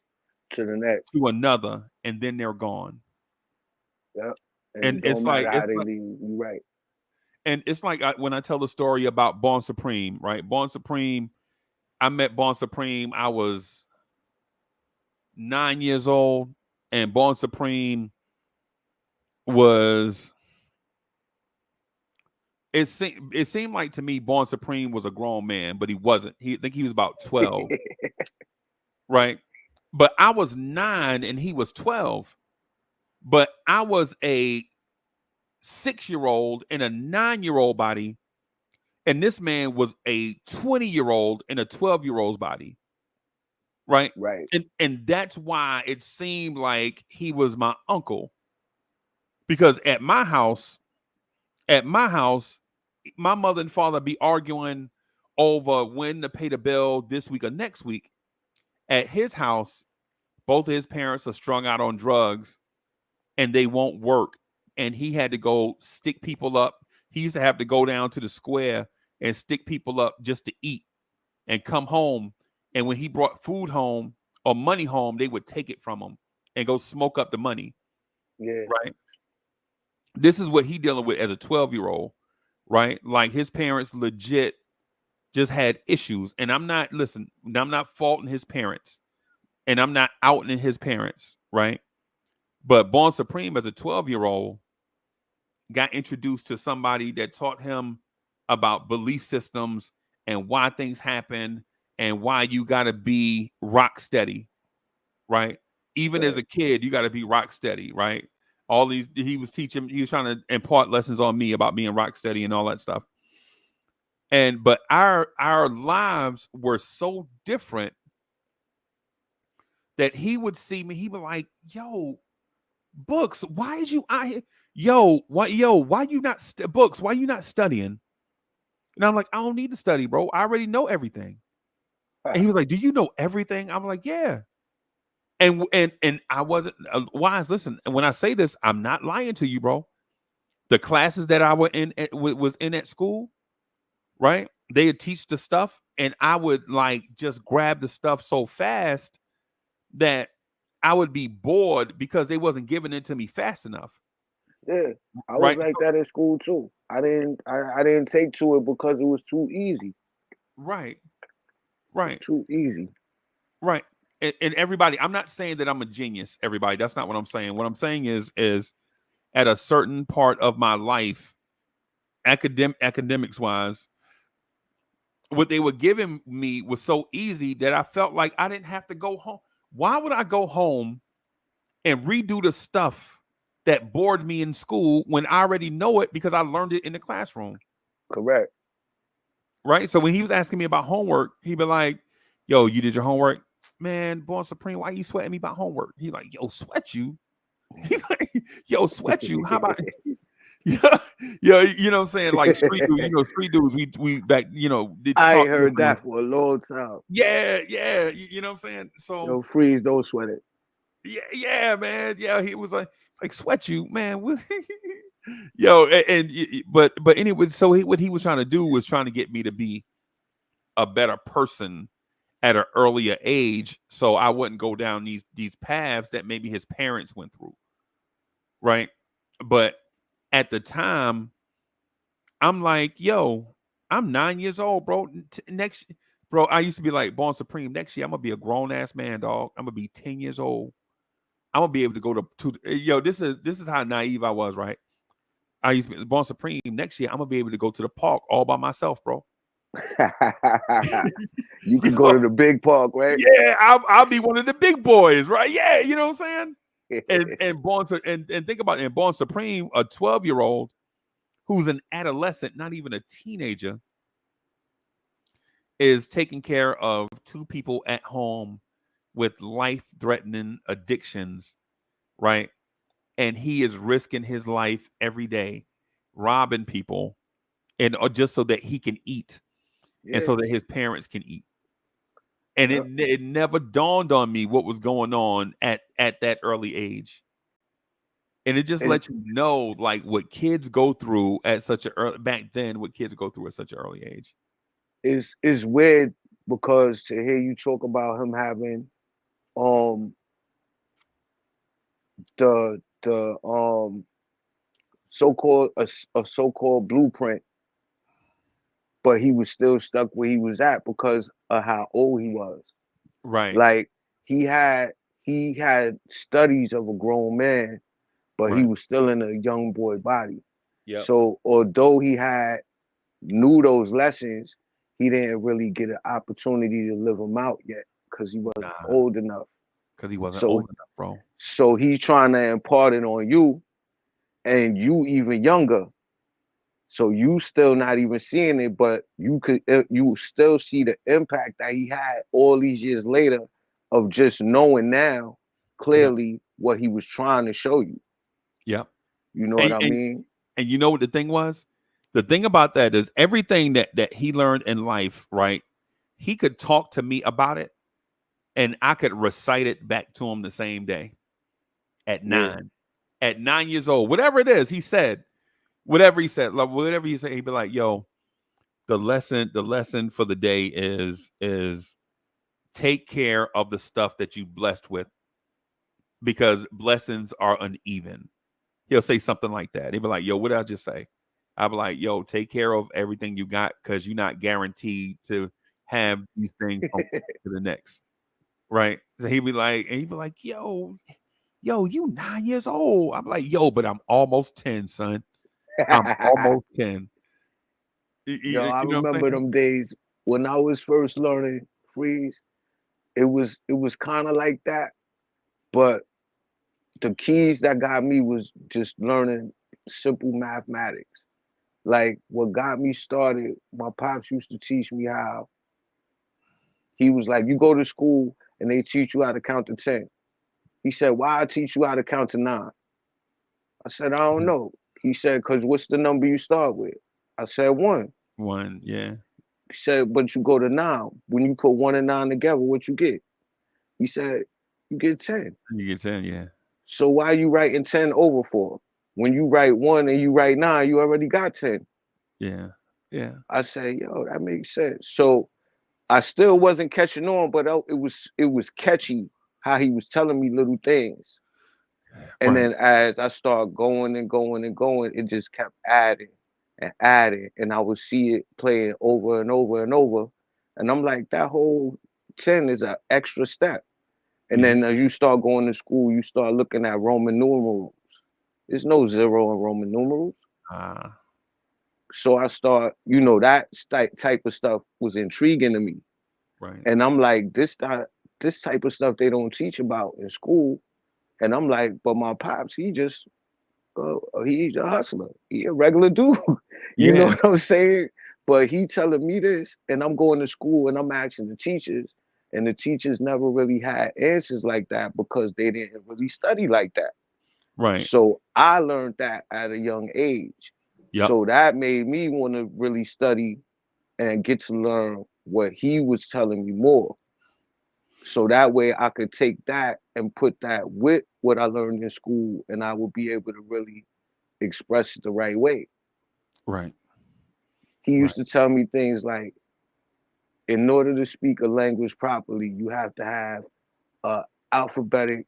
To the next. to another, and then they're gone. Yep. And And it it's don't like matter how it's they like, leave. You right. when I tell the story about Born Supreme, right? Born Supreme, I met Born Supreme. I was 9 years old, and Born Supreme was. It seemed like to me Born Supreme was a grown man, but he wasn't. I think he was about 12, right? But I was 9 and he was 12. But I was a 6-year-old in a 9-year-old body, and this man was a 20-year-old in a 12-year-old's body, right? Right. And that's why it seemed like he was my uncle. Because at my house, my mother and father be arguing over when to pay the bill this week or next week. At his house, both of his parents are strung out on drugs and they won't work. And he had to go stick people up. He used to have to go down to the square and stick people up just to eat and come home. And when he brought food home or money home, they would take it from him and go smoke up the money. Yeah. Right. This is what he dealing with as a 12-year-old, right? Like his parents legit just had issues. And I'm not faulting his parents and I'm not outing his parents, right? But Born Supreme as a 12-year-old got introduced to somebody that taught him about belief systems and why things happen and why you got to be rock steady, right? Even as Right. a kid, you got to be rock steady, right? All these he was trying to impart lessons on me about being rock steady and all that stuff. But our lives were so different that he would see me, he would like, yo, Books, why is you out here? Why you not Books, why you not studying? And I'm like, I don't need to study, bro. I already know everything. And he was like, do you know everything? I'm like, yeah. And I wasn't Wise. Listen, and when I say this, I'm not lying to you, bro. The classes that I was in at school, right? They would teach the stuff, and I would like just grab the stuff so fast that I would be bored because they wasn't giving it to me fast enough, Yeah. I was right? like that in school too. I didn't take to it because it was too easy. Right, It's right, too easy. right. And everybody, I'm not saying that I'm a genius, everybody. That's not what I'm saying. What I'm saying is at a certain part of my life, academics wise, what they were giving me was so easy that I felt like I didn't have to go home. Why would I go home and redo the stuff that bored me in school when I already know it because I learned it in the classroom? Correct. Right. So when he was asking me about homework, he'd be like, yo, you did your homework? Man, Born Supreme, why you sweating me about homework? He like, yo, sweat you? He's like, yo, sweat you? How about yeah, yeah, you know what I'm saying? Like street dudes, street dudes, we back, did I talk ain't heard differently. that for a long time. Yeah, yeah, you know what I'm saying? So Yo, Freeze, don't sweat it. yeah, man. Yeah, he was like, it's like sweat you, man. Yo, but anyway, so what he was trying to do was trying to get me to be a better person at an earlier age, so I wouldn't go down these paths that maybe his parents went through, right? But at the time, I'm like, yo, I'm 9 years old, bro. Bro, I used to be like, Born Supreme. Next year, I'm gonna be a grown ass man, dog. I'm gonna be 10 years old. I'm gonna be able to go to yo. This is how naive I was, right? I used to be Born Supreme. Next year, I'm gonna be able to go to the park all by myself, bro. You could go Yo, to the big park, right? yeah, I'll be one of the big boys, right? Yeah, you know what I'm saying? And think about it, and Born Supreme, a 12-year-old who's an adolescent, not even a teenager, is taking care of two people at home with life-threatening addictions, right? And he is risking his life every day, robbing people, and just so that he can eat, and Yeah, so that his parents can eat. And yeah. it never dawned on me what was going on at that early age. And it just And lets you know, like, what kids go through at such a early back then, what kids go through at such an early age. it's weird because to hear you talk about him having um the so-called a so-called blueprint, but he was still stuck where he was at because of how old he was. Right, Like he had studies of a grown man, but he right. was still in a young boy body. Yep. So although he had knew those lessons, he didn't really get an opportunity to live them out yet because he wasn't Nah, old enough. because he wasn't So old enough, bro. so he's trying to impart it on you, and you even younger. So you still not even seeing it, but you still see the impact that he had all these years later of just knowing now Yep. clearly what he was trying to show you. Yep. You know what And, I and mean? and you know what the thing was? The thing about that is everything that he learned in life, right? He could talk to me about it, and I could recite it back to him the same day at Yeah. 9. At 9 years old, whatever it is, whatever he said, like whatever he said, he'd be like, yo, the lesson for the day is take care of the stuff that you blessed with because blessings are uneven. He'll say something like that. He'll be like, yo, what did I just say? I'll be like, yo, take care of everything you got because you're not guaranteed to have these things from to the next. Right. So he'd be like, yo, you 9 years old. I'm like, yo, but I'm almost 10, son. I'm almost 10. Yo, I You know what I'm remember saying? them days when I was first learning freeze. It was kind of like that, but the keys that got me was just learning simple mathematics. Like what got me started, my pops used to teach me how. He was like, you go to school and they teach you how to count to 10. He said, why I teach you how to count to 9? I said, I don't Mhm. know. He said, because what's the number you start with? I said, 1. One, yeah. He said, but you go to 9. When you put 1 and 9 together, what you get? He said, you get 10. You get 10, yeah. So why you writing 10 over for? When you write 1 and you write 9, you already got 10. Yeah. Yeah. I say, yo, that makes sense. So I still wasn't catching on, but it was catchy how he was telling me little things. And Right. then as I started going and going and going, it just kept adding and adding, and I would see it playing over and over and over. And I'm like, that whole 10 is an extra step. And Yeah. then as you start going to school, you start looking at Roman numerals. There's no zero in Roman numerals. Ah, So I start, that type of stuff was intriguing to me. right. And I'm like, this type of stuff they don't teach about in school. And I'm like, but my pops, he's a hustler. He a regular dude. You know Yeah, what I'm saying? But he telling me this, and I'm going to school and I'm asking the teachers, and the teachers never really had answers like that because they didn't really study like that. right. So I learned that at a young age. Yep. So that made me want to really study and get to learn what he was telling me more. So that way I could take that and put that with what I learned in school, and I will be able to really express it the right way. Right. He Right. used to tell me things like, in order to speak a language properly, you have to have a alphabetic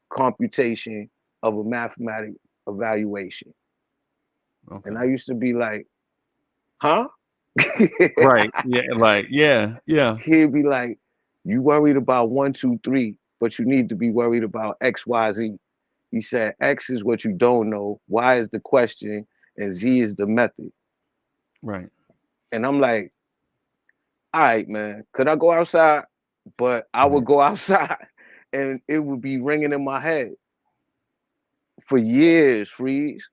computation of a mathematic evaluation. And I Okay. used to be like, huh? Right. Yeah. Like, yeah. Yeah. He'd be like, you worried about one, two, three, but you need to be worried about X, Y, Z. He said, X is what you don't know, Y is the question, and Z is the method. Right. And I'm like, all right, man, could I go outside? But I would Right. go outside and it would be ringing in my head for years, Freeze.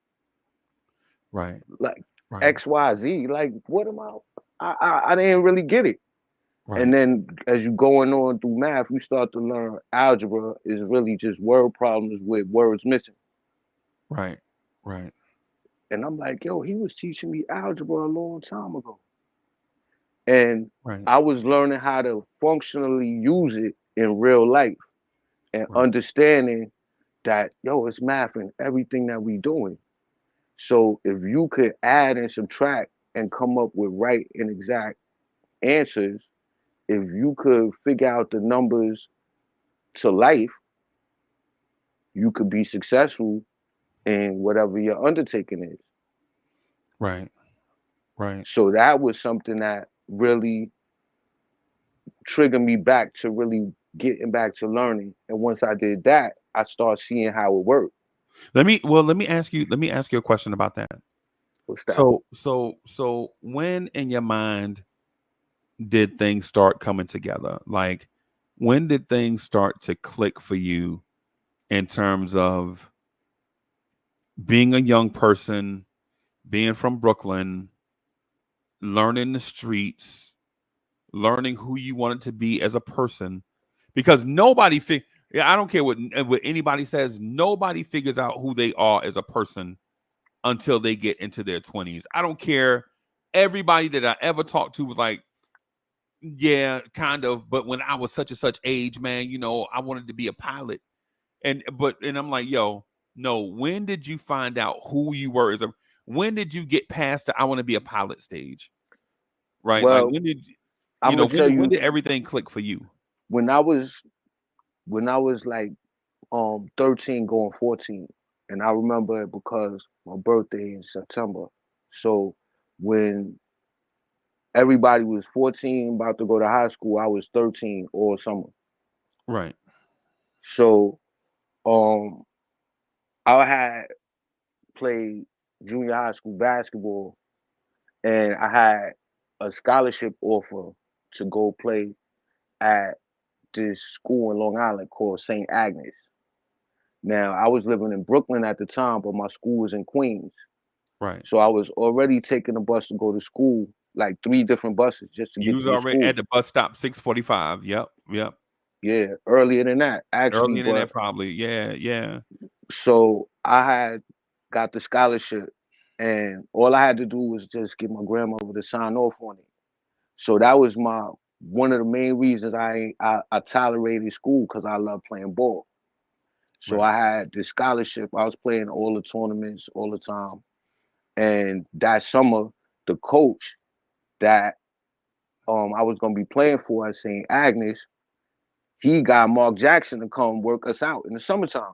Right. Like Right. X, Y, Z. Like, what am I? I didn't really get it. And Right. then as you going on through math, you start to learn algebra is really just word problems with words missing. Right. Right. And I'm like, yo, he was teaching me algebra a long time ago. And Right. I was learning how to functionally use it in real life and Right. understanding that, yo, it's math in everything that we doing. So if you could add and subtract and come up with right and exact answers, if you could figure out the numbers to life, you could be successful in whatever your undertaking is. Right. Right. So that was something that really triggered me back to really getting back to learning. And once I did that, I started seeing how it worked. Let me ask you a question about that. What's that? So when in your mind did things start coming together? Like, when did things start to click for you in terms of being a young person, being from Brooklyn, learning the streets, learning who you wanted to be as a person? Because I don't care what anybody says, nobody figures out who they are as a person until they get into their 20s. I don't care. Everybody that I ever talked to was like, yeah, kind of, but when I was such and such age, man, I wanted to be a pilot. And I'm like, yo, no, when did you find out who you were when did you get past the I want to be a pilot stage? Right? Like, Well, when did I'm gonna when tell did when you did everything click for you? when I was like 13 going 14, and I remember it because my birthday in September. So when everybody was 14 about to go to high school, I was 13 all summer. Right. So um I had played junior high school basketball, and I had a scholarship offer to go play at this school in Long Island called St. Agnes. Now, I was living in Brooklyn at the time, but my school was in Queens. Right. So I was already taking a bus to go to school, like three different buses just to You get was to the already school. at the bus stop 6:45. Yep. Yep. Yeah, earlier than that, actually. Earlier than But that, probably. Yeah. Yeah. so I had got the scholarship, and all I had to do was just get my grandmother to sign off on it. So that was my one of the main reasons I tolerated school because I love playing ball. So Right. I had the scholarship. I was playing all the tournaments all the time. And that summer, the coach that I was gonna be playing for at St. Agnes, he got Mark Jackson to come work us out in the summertime.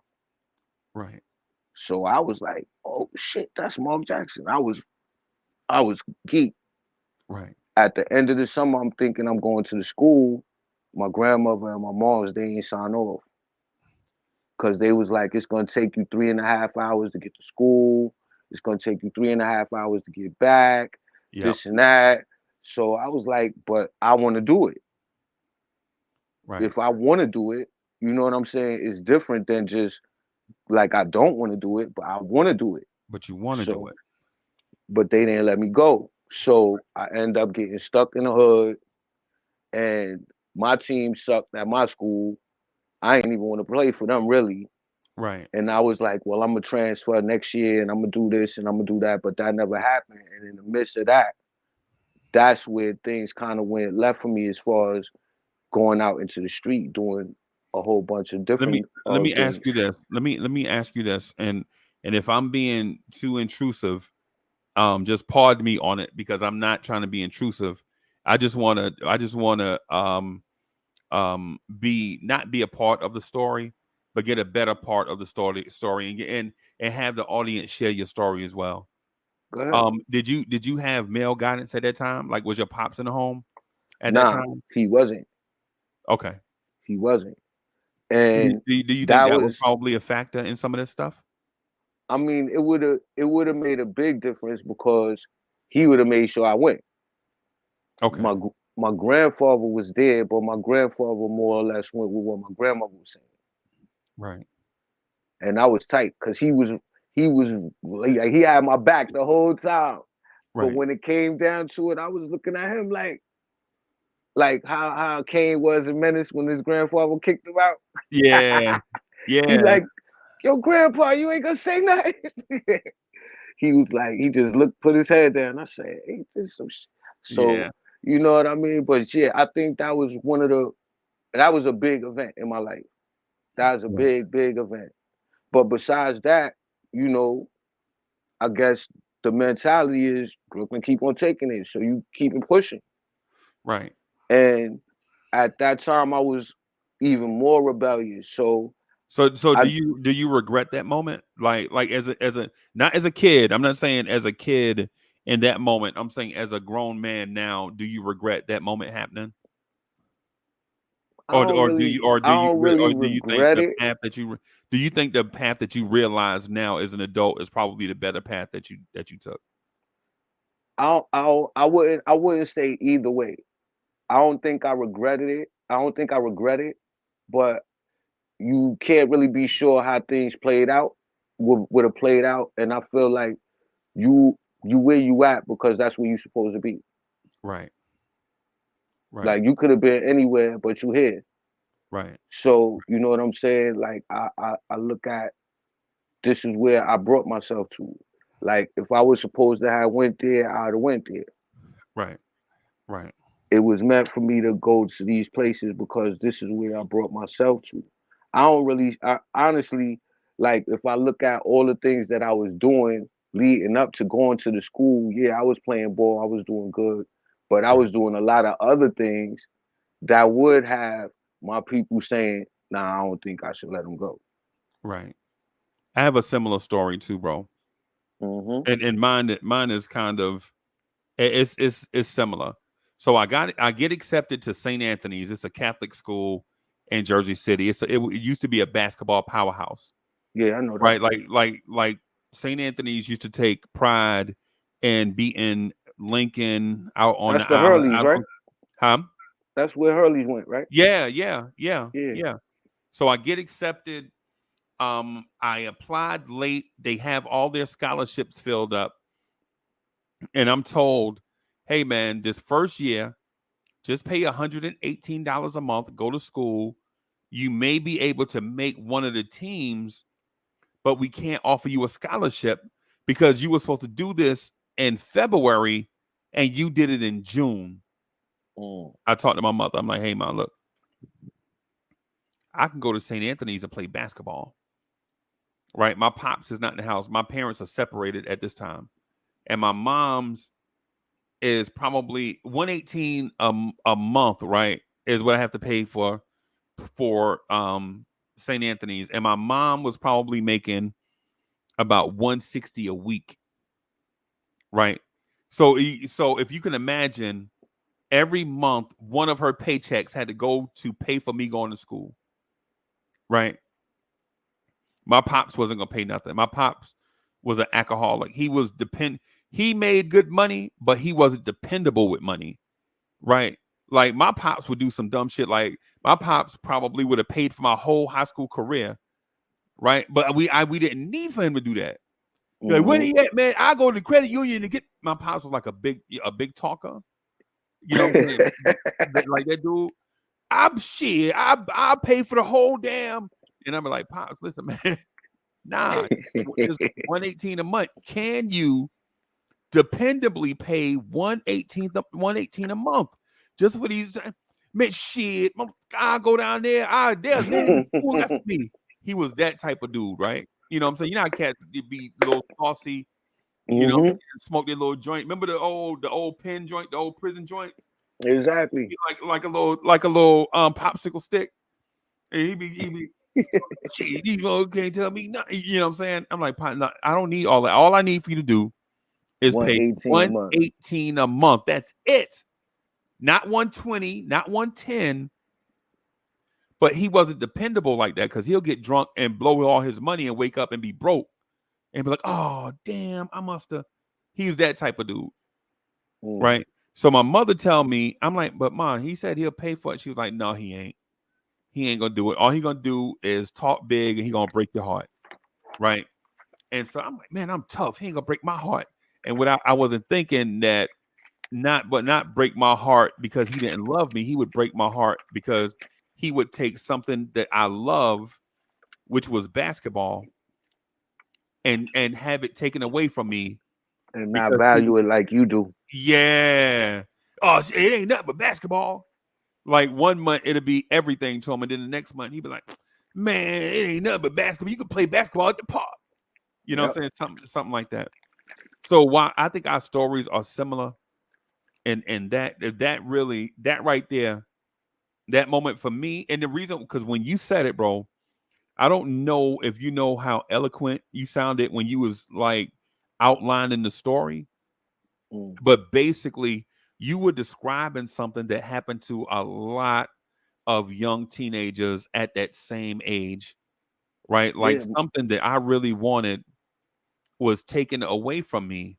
Right. So I was like, oh shit, that's Mark Jackson. I was geek. Right. At the end of the summer, I'm thinking I'm going to the school. My grandmother and my mom's they ain't sign off. because they was like, it's gonna take you 3.5 hours to get to school. It's gonna take you 3.5 hours to get back. Yep. This and that. So I was like, but I want to do it. Right. If I want to do it, you know what I'm saying? It's different than just like I don't want to do it, but I want to do it. But you want to do So, it. but they didn't let me go. So I end up getting stuck in the hood, and my team sucked at my school. I ain't even want to play for them really. Right. And I was like, well, I'm gonna transfer next year and I'm gonna do this and I'm gonna do that, but that never happened. And in the midst of that, that's where things kind of went left for me as far as going out into the street doing a whole bunch of Let me different let me ask things. you this. Let me ask you this. And if I'm being too intrusive, just pardon me on it because I'm not trying to be intrusive. I just wanna be not be a part of the story, but get a better part of the story and have the audience share your story as well. Go ahead. Did you have male guidance at that time? Like, was your pops in the home at that Nah, time? he wasn't. Okay. He wasn't. Do you, And do you do you think that that was was, probably a factor in some of this stuff? I mean, it would have made a big difference because he would have made sure I went. Okay. My grandfather was there, but my grandfather more or less went with what my grandmother was saying. Right. And I was tight because he was like, he had my back the whole time. But Right. when it came down to it, I was looking at him like how Kane was in Menace when his grandfather kicked him out. Yeah. He Yeah. like, yo, grandpa, you ain't gonna say nothing. He was like, he just looked, put his head down. I said, ain't this some shit? So Yeah. you know what I mean? But yeah, I think that was a big event in my life. That was a Right. big, big event. But besides that, you know, I guess the mentality is Brooklyn keep on taking it, so you keep it pushing. Right. And at that time, I was even more rebellious. So So I, do you regret that moment? Like as a not as a kid. I'm not saying as a kid in that moment. I'm saying as a grown man now. Do you regret that moment happening? I don't really Or do you think regret the it. path that do you think the path that you realize now as an adult is probably the better path that you took? I wouldn't say either way. I don't think I regretted it. I don't think I regret it, but you can't really be sure how things played out would have played out. And I feel like you you where you at because that's where you supposed to be. Right. Right. Like you could have been anywhere, but you here. Right. So you know what I'm saying? Like I look at this is where I brought myself to. Like if I was supposed to have went there, I'd have went there. Right. Right. It was meant for me to go to these places because this is where I brought myself to. I don't really, honestly, like if I look at all the things that I was doing leading up to going to the school, yeah, I was playing ball, I was doing good, but I Right. was doing a lot of other things that would have my people saying, "Nah, I don't think I should let him go." Right. I have a similar story too, bro. Hmm. And mine is kind of it's similar. So I get accepted to St. Anthony's. It's a Catholic school in Jersey City. It used to be a basketball powerhouse, Yeah, I know that. right? Like St. Anthony's used to take pride in beating Lincoln out on That's the the island. Hurleys, right? Huh? That's where Hurleys went, right? Yeah, yeah, yeah, Yeah. yeah. So I get accepted. I applied late. They have all their scholarships filled up, and I'm told, "Hey, man, this first year, just pay $118 a month, go to school. You may be able to make one of the teams, but we can't offer you a scholarship because you were supposed to do this in February and you did it in June." Mm. I talked to my mother. I'm like, "Hey, mom, look, I can go to St. Anthony's and play basketball, right? My pops is not in the house. My parents are separated at this time. And my mom's is probably 118 a month, right? Is what I have to pay for St. Anthony's, and my mom was probably making about 160 a week, right? So if you can imagine, every month one of her paychecks had to go to pay for me going to school, right? My pops wasn't gonna pay nothing. My pops was an alcoholic. He made good money, but he wasn't dependable with money, right? Like my pops would do some dumb shit. Like my pops probably would have paid for my whole high school career, right? But we didn't need for him to do that. Like, where he at, man? I go to the credit union to get. My pops was like a big talker. You know what I'm saying? Like that dude. I pay for the whole damn. And I'm like, pops, listen, man. Nah, it's 118 a month. Can you dependably pay 118 a month just for these? Man, shit, I go down there. They'll live school after me. He was that type of dude, right? You know what I'm saying? You know how cats be a little saucy, you know, smoke their little joint. Remember the old pen joint, the old prison joints? Exactly. Like a little popsicle stick. And he be shit, you can't tell me nothing. You know what I'm saying? I'm like, no, I don't need all that. All I need for you to do is pay 118 a month. That's it. Not 120, not 110. But he wasn't dependable like that because he'll get drunk and blow all his money and wake up and be broke and be like, oh, damn, I must have. He's that type of dude. Right? So my mother tell me, I'm like, but Mom, he said he'll pay for it. She was like, no, he ain't. He ain't going to do it. All he going to do is talk big and he going to break your heart. Right? And so I'm like, man, I'm tough. He ain't going to break my heart. And without, I wasn't thinking that not break my heart because he didn't love me. He would break my heart because he would take something that I love, which was basketball, and have it taken away from me. And not value it like you do. Yeah. Oh, it ain't nothing but basketball. Like 1 month, it'll be everything to him. And then the next month, he'd be like, man, it ain't nothing but basketball. You can play basketball at the park. You know what I'm saying? Something like that. So why I think our stories are similar. And that right there, that moment for me, and the reason, because when you said it, bro, I don't know if you know how eloquent you sounded when you was like outlining the story, but basically you were describing something that happened to a lot of young teenagers at that same age, right? Like something that I really wanted was taken away from me,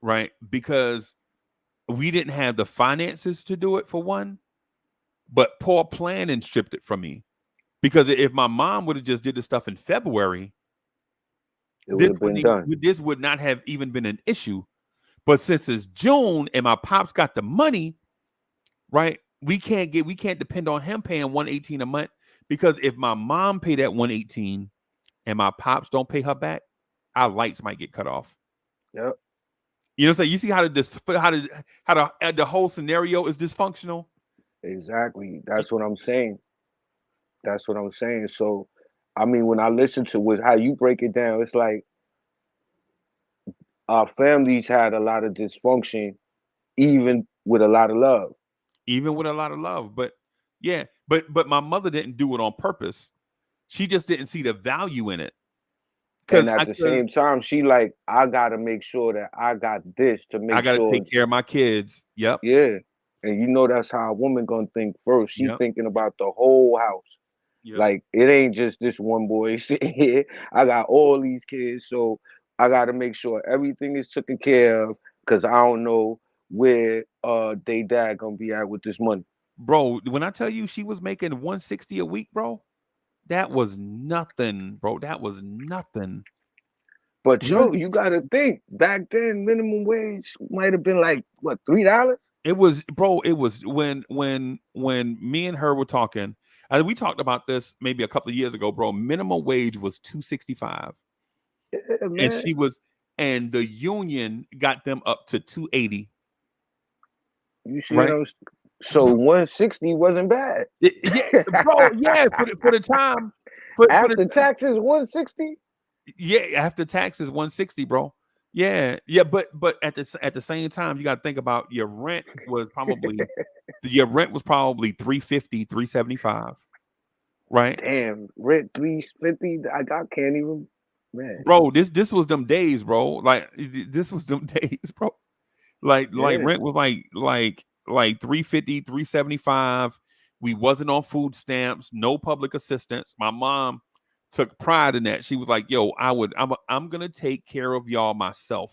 right? Because we didn't have the finances to do it, for one, but poor planning stripped it from me. Because if my mom would have just did the stuff in February, this would not have even been an issue. But since it's June and my pops got the money, right? We can't depend on him paying 118 a month, because if my mom paid that 118 and my pops don't pay her back, our lights might get cut off. Yep. You know what I'm saying? You see how the whole scenario is dysfunctional? Exactly. That's what I'm saying. So, I mean, when I listen to how you break it down, it's like our families had a lot of dysfunction, even with a lot of love. But yeah, but my mother didn't do it on purpose. She just didn't see the value in it. And at the same time, she like, I gotta make sure that I got this to make sure I gotta take care of my kids. Yep. Yeah. And you know that's how a woman gonna think first. She thinking about the whole house. Yep. Like, it ain't just this one boy sitting here. I got all these kids, so I gotta make sure everything is taken care of, because I don't know where they dad gonna be at with this money. Bro, when I tell you she was making 160 a week, bro, that was nothing, bro. That was nothing. But you gotta think, back then minimum wage might have been like what, $3? It was, bro. It was when me and her were talking. We talked about this maybe a couple of years ago, bro. Minimum wage was $265. Yeah, man. And the union got them up to $280. You see, right? So 160 wasn't bad. Yeah, bro. Yeah, for the time. After taxes, 160. Yeah, after taxes, 160, bro. Yeah, but at the same time, you got to think about your rent was probably 350, 375, right? Damn, rent 350. I can't even, man. Bro, this was them days, bro. Like, this was them days, bro. Like rent was like 350, 375. We wasn't on food stamps, no public assistance. My mom took pride in that. She was like, "Yo, I'm gonna take care of y'all myself."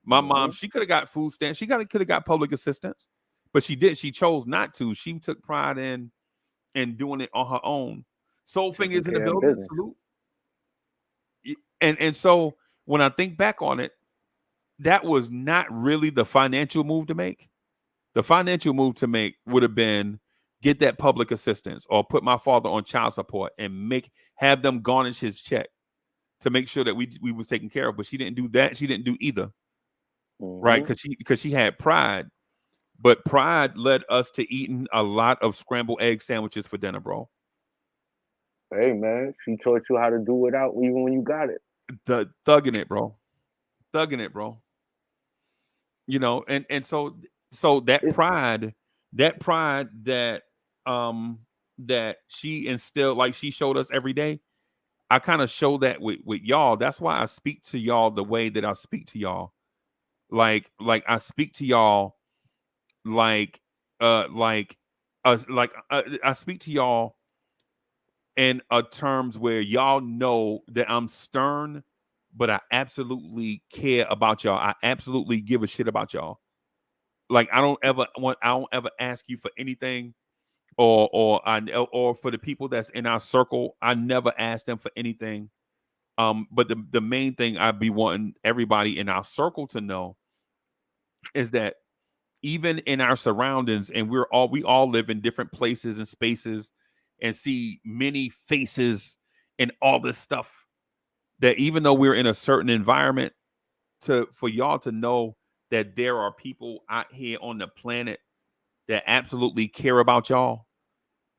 My mom, Mm-hmm. she could have got food stamps. She could have got public assistance, but she didn't. She chose not to. She took pride in doing it on her own. Soul Taking Fingers in the care of building. business. Salute. And so when I think back on it, that was not really the financial move to make. The financial move to make would have been get that public assistance or put my father on child support and have them garnish his check to make sure that we was taken care of. But she didn't do that. She didn't do either, right? Mm-hmm. Because she had pride, but pride led us to eating a lot of scrambled egg sandwiches for dinner, bro. Hey man, she taught you how to do it out even when you got it. The thugging it, bro. Thugging it, bro. And so that It, pride, that that she instilled, like she showed us every day. I kind of show that with y'all. That's why I speak to y'all the way that I speak to y'all. Like I speak to y'all like like I speak to y'all in terms where y'all know that I'm stern, but I absolutely care about y'all. I absolutely give a shit about y'all. Like I don't ever ask you for anything, or for the people that's in our circle, I never ask them for anything. But the main thing I'd be wanting everybody in our circle to know is that even in our surroundings, and we all live in different places and spaces and see many faces and all this stuff, that even though we're in a certain environment, for y'all to know that there are people out here on the planet that absolutely care about y'all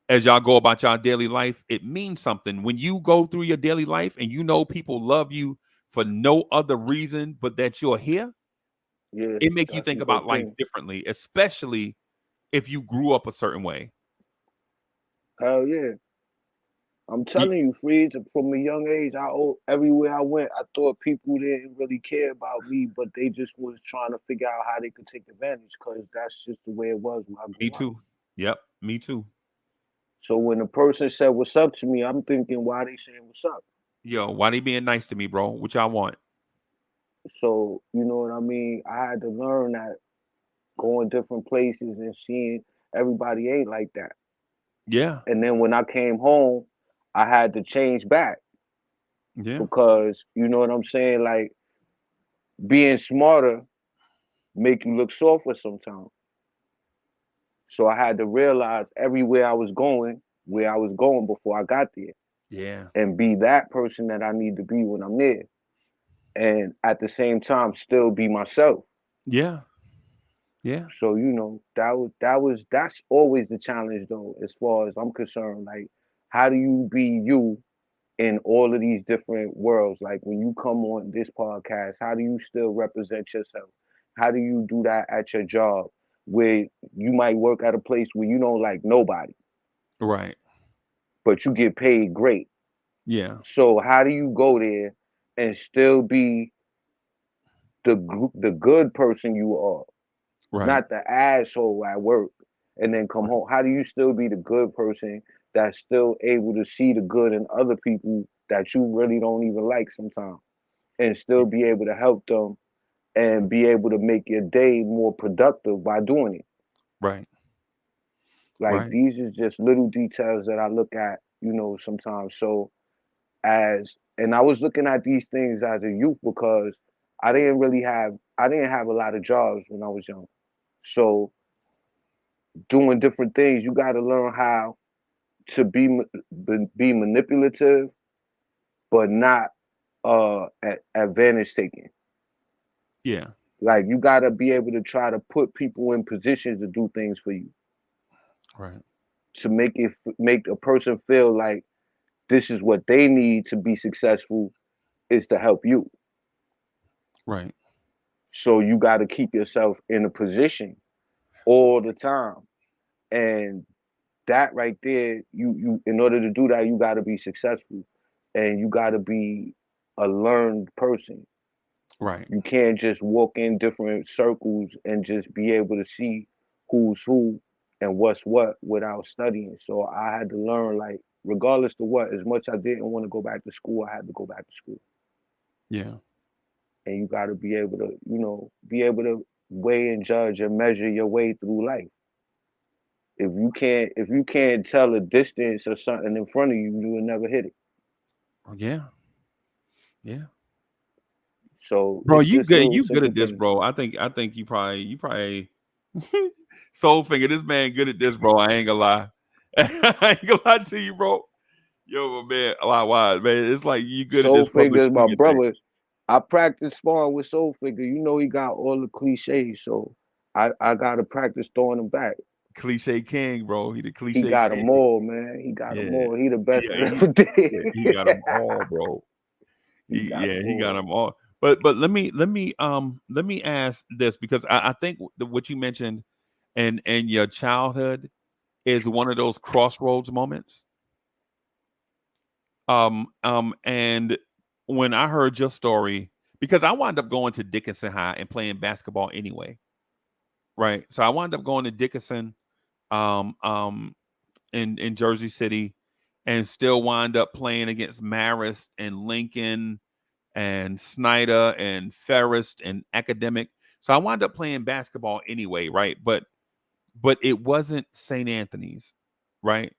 as y'all go about y'all daily life. It means something when you go through your daily life and you know people love you for no other reason but that you're here. yeah, It make you that's a think good about life thing. differently, especially if you grew up a certain way. Hell yeah. I'm Y- telling you, Freeze, from a young age, everywhere I went, I thought people didn't really care about me, but they just was trying to figure out how they could take advantage because that's just the way it was when I Me grew up. too. Yep, me too. So when a person said what's up to me, I'm thinking why they saying what's up. Yo, why they being nice to me, bro? What y'all want? So you know what I mean? I had to learn that going different places and seeing everybody ain't like that. Yeah, And then when I came home, I had to change back yeah, because you know what I'm saying? Like being smarter make you look softer sometimes. So I had to realize everywhere I was going, where I was going before I got there, yeah, and be that person that I need to be when I'm there. And at the same time, still be myself. yeah, yeah. So you know that's always the challenge though, as far as I'm concerned. Like, how do you be you in all of these different worlds? Like when you come on this podcast, how do you still represent yourself? How do you do that at your job where you might work at a place where you don't like nobody, Right. but you get paid great? Yeah. So how do you go there and still be the good person you are, Right. not the asshole at work, and then come Right. home? How do you still be the good person that's still able to see the good in other people that you really don't even like sometimes, and still be able to help them and be able to make your day more productive by doing it? Right. Like Right. these is just little details that I look at, you know, sometimes. So and I was looking at these things as a youth because I didn't have a lot of jobs when I was young. So doing different things, you got to learn how to be manipulative, but not advantage taking. Yeah. Like you got to be able to try to put people in positions to do things for you Right. to make a person feel like this is what they need to be successful is to help you. Right. So you got to keep yourself in a position all the time, and that right there, you in order to do that, you got to be successful, and you got to be a learned person. Right. You can't just walk in different circles and just be able to see who's who and what's what without studying. So I had to learn like regardless to what, as much I didn't want to go back to school, I had to go back to school. Yeah. And you got to be able to, be able to weigh and judge and measure your way through life. If you can't tell a distance or something in front of you, you will never hit it. Yeah. Yeah. So Bro, it's you just good. little You good simple at this, things. bro. I think you probably soul finger. This man good at this, bro. I ain't gonna lie. I ain't gonna lie to you, bro. Yo, my man, Allah Wise, man. It's like you good at Soul this public Figure is my speaking thing. brother. I practice sparring with Soul Figure. You know he got all the cliches, so I gotta practice throwing them back. Cliche king, bro. He the He cliche got king. them all, man. He got them Yeah. all. He the best Yeah, that ever did. he got them all, bro. He got them He got all. them all. But let me ask this because I think what you mentioned and your childhood is one of those crossroads moments. And when I heard your story, because I wound up going to Dickinson High and playing basketball anyway, right? So I wound up going to Dickinson, um, um, in Jersey City, and still wind up playing against Marist and Lincoln and Snyder and Ferris and Academic. So I wound up playing basketball anyway, right? But it wasn't St. Anthony's, right?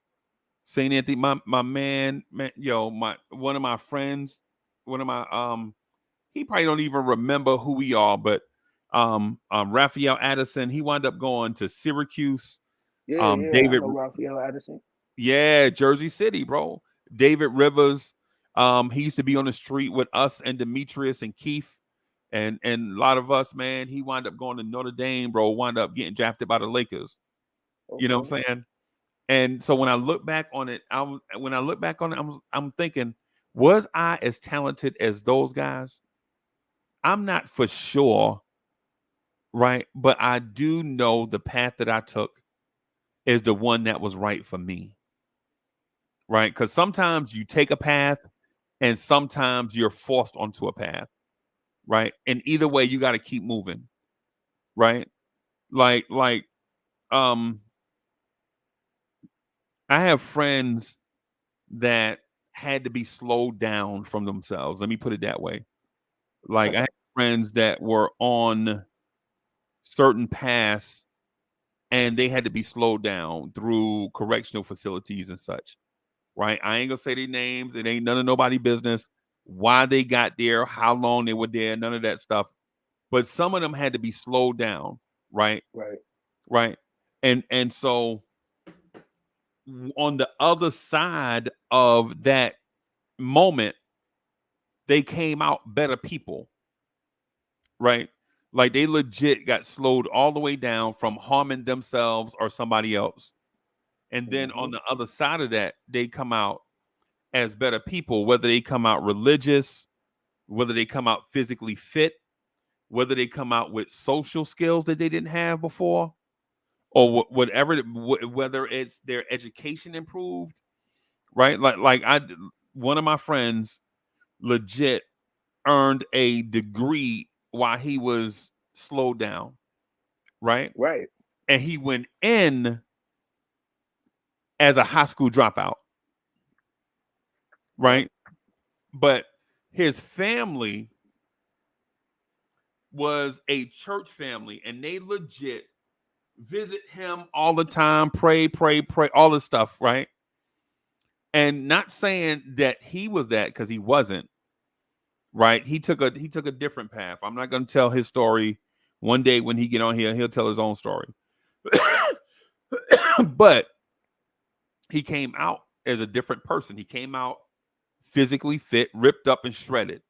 St. Anthony, my man, yo, my one of my friends, one of my he probably don't even remember who we are, but Raphael Addison, he wound up going to Syracuse. Yeah, yeah. I David, know Raphael Addison. yeah, Jersey City, bro. David Rivers, he used to be on the street with us and Demetrius and Keith. And a lot of us, man, he wound up going to Notre Dame, bro. Wound up getting drafted by the Lakers. You know what Okay. I'm saying? And so when I look back on it, I'm thinking, was I as talented as those guys? I'm not for sure, right? But I do know the path that I took is the one that was right for me, right? Because sometimes you take a path, and sometimes you're forced onto a path, right? And either way, you got to keep moving, right? Like um, I have friends that had to be slowed down from themselves. Let me put it that way. Like I had friends that were on certain paths and they had to be slowed down through correctional facilities and such. Right? I ain't gonna say their names. It ain't none of nobody business. Why they got there, how long they were there, none of that stuff. But some of them had to be slowed down, right? Right. Right. And so on the other side of that moment, they came out better people, right? Like they legit got slowed all the way down from harming themselves or somebody else. And then Hmm. on the other side of that, they come out as better people, whether they come out religious, whether they come out physically fit, whether they come out with social skills that they didn't have before, or whatever, whether it's their education improved, right? One of my friends legit earned a degree while he was slowed down, right? Right. And he went in as a high school dropout, Yep. right? But his family was a church family and they legit visit him all the time, pray, all this stuff, right? And not saying that he was that because he wasn't, right? He took a different path. I'm not gonna tell his story. One day when he get on here, he'll tell his own story. But he came out as a different person. He came out physically fit, ripped up and shredded,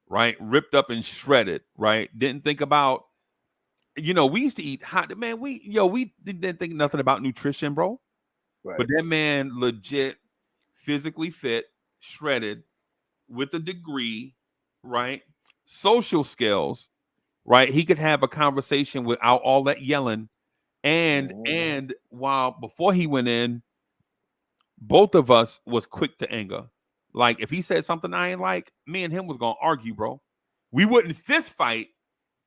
right? Ripped up and shredded, right? Didn't think about, we used to eat hot. Man, we didn't think nothing about nutrition, bro. But Right. that man legit physically fit, shredded, with a degree, right? Social skills, right? He could have a conversation without all that yelling. And Hmm. and while before he went in, both of us was quick to anger. Like if he said something I ain't like, me and him was gonna argue, bro. We wouldn't fist fight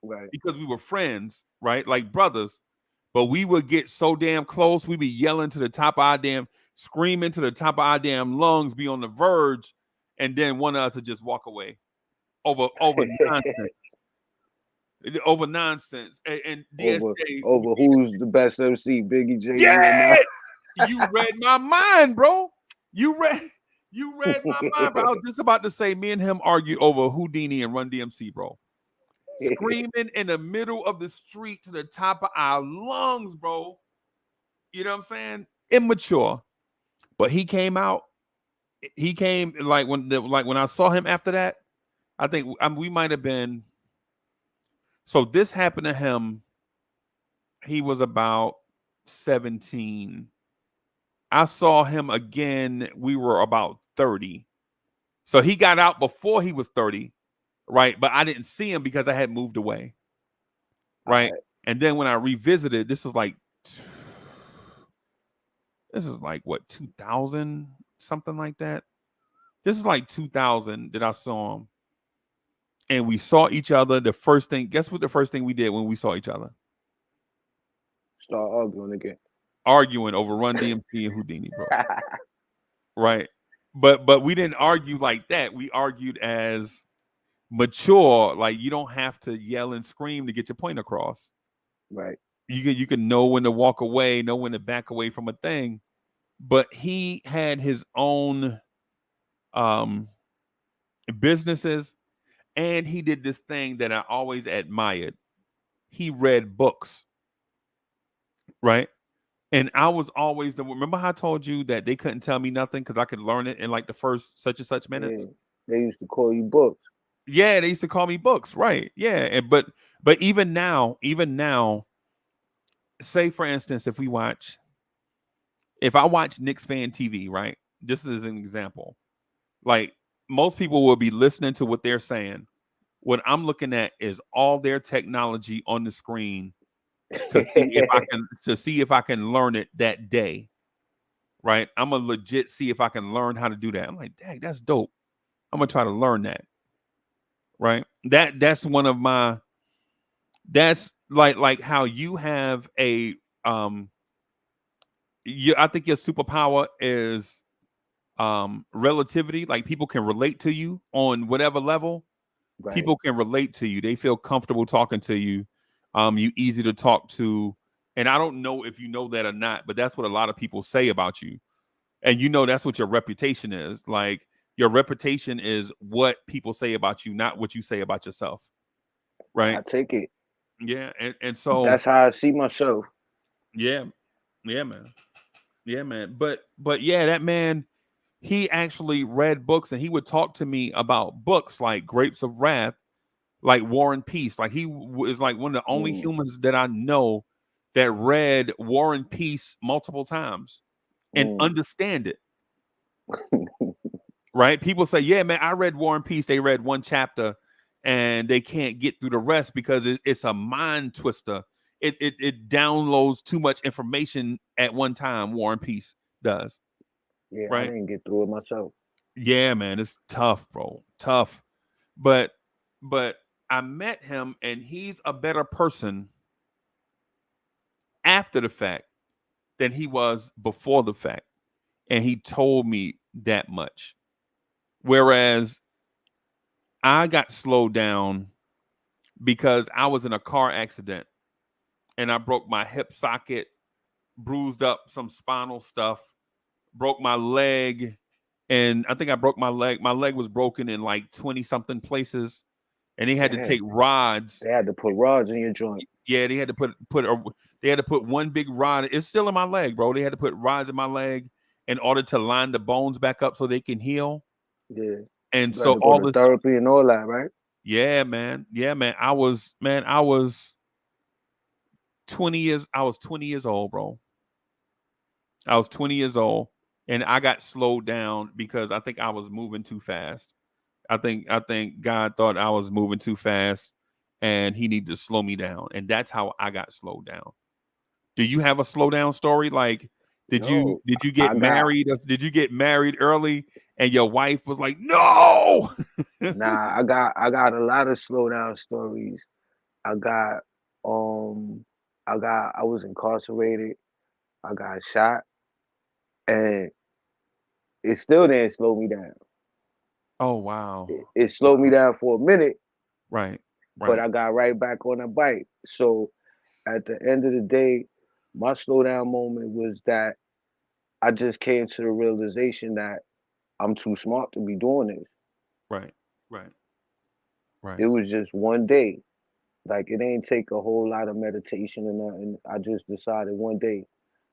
Right. because we were friends, right? Like brothers. But we would get so damn close, we'd be yelling to the top of our damn. screaming to the top of our damn lungs, be on the verge, and then one of us would just walk away over nonsense. Over nonsense. And DSJ, over who's the best MC, Biggie, Jay-Z, or yeah, not? you read my mind, bro. You read my mind, bro. I was just about to say, me and him argued over Houdini and Run DMC, bro. Screaming in the middle of the street to the top of our lungs, bro. You know what I'm saying? Immature. But he came out. He came like when I saw him after that. I think we might have been. So this happened to him. He was about 17. I saw him again. We were about 30. So he got out before he was 30, right? But I didn't see him because I had moved away, right? And then when I revisited, this is like what, 2000, something like that. This is like 2000 that I saw him. And we saw each other. The first thing, guess what the first thing we did when we saw each other? Start arguing again. Arguing over Run DMC and Houdini, bro. Right. But we didn't argue like that. We argued as mature, like you don't have to yell and scream to get your point across. Right. You can know when to walk away, know when to back away from a thing. But he had his own businesses, and he did this thing that I always admired. He read books, right? And I was always remember how I told you that they couldn't tell me nothing because I could learn it in like the first such and such minutes? Yeah. They used to call you books. Yeah, they used to call me books, right? Yeah, and but even now, say for instance, if I watch Knicks Fan TV, right? This is an example. Like most people will be listening to what they're saying. What I'm looking at is all their technology on the screen to see if I can learn it that day. Right? I'm gonna legit see if I can learn how to do that. I'm like, dang, that's dope. I'm gonna try to learn that. Right? That's one of my that's like how you have a I think your superpower is relativity. Like people can relate to you on whatever level. Right. People can relate to you. They feel comfortable talking to you. You easy to talk to. And I don't know if you know that or not, but that's what a lot of people say about you. And you know that's what your reputation is. Like your reputation is what people say about you, not what you say about yourself. Right? I take it. Yeah. And so that's how I see myself. Yeah. Yeah, man. Yeah, man. But yeah, that man, he actually read books and he would talk to me about books like Grapes of Wrath, like War and Peace. Like he is like one of the only humans that I know that read War and Peace multiple times and understand it. Right? People say, yeah, man, I read War and Peace. They read one chapter and they can't get through the rest because it's a mind twister. It downloads too much information at one time. War and Peace does. Yeah, right? I didn't get through it myself. Yeah, man, it's tough, bro. Tough. But I met him and he's a better person after the fact than he was before the fact. And he told me that much. Whereas I got slowed down because I was in a car accident and I broke my hip socket, bruised up some spinal stuff, broke my leg, and I think I broke my leg. My leg was broken in like 20 something places, and they had to take rods. They had to put rods in your joint. Yeah, they had to put one big rod. It's still in my leg, bro. They had to put rods in my leg in order to line the bones back up so they can heal. Yeah. And you so had to go to therapy and all that, right? Yeah, man. Yeah, man. I was 20 years. I was 20 years old, bro. I was 20 years old, and I got slowed down because I think I was moving too fast. I think God thought I was moving too fast, and He needed to slow me down, and that's how I got slowed down. Do you have a slow down story? Like, did you get married? Did you get married early, and your wife was like, "No"? Nah, I got a lot of slow down stories. I was incarcerated. I got shot. and it still didn't slow me down. Oh wow. It slowed me Wow. down for a minute, Right. but Right. I got right back on the bike. So at the end of the day, my slowdown moment was that I just came to the realization that I'm too smart to be doing this. Right. Right. It Right. was just one day. Like it ain't take a whole lot of meditation and nothing. I just decided one day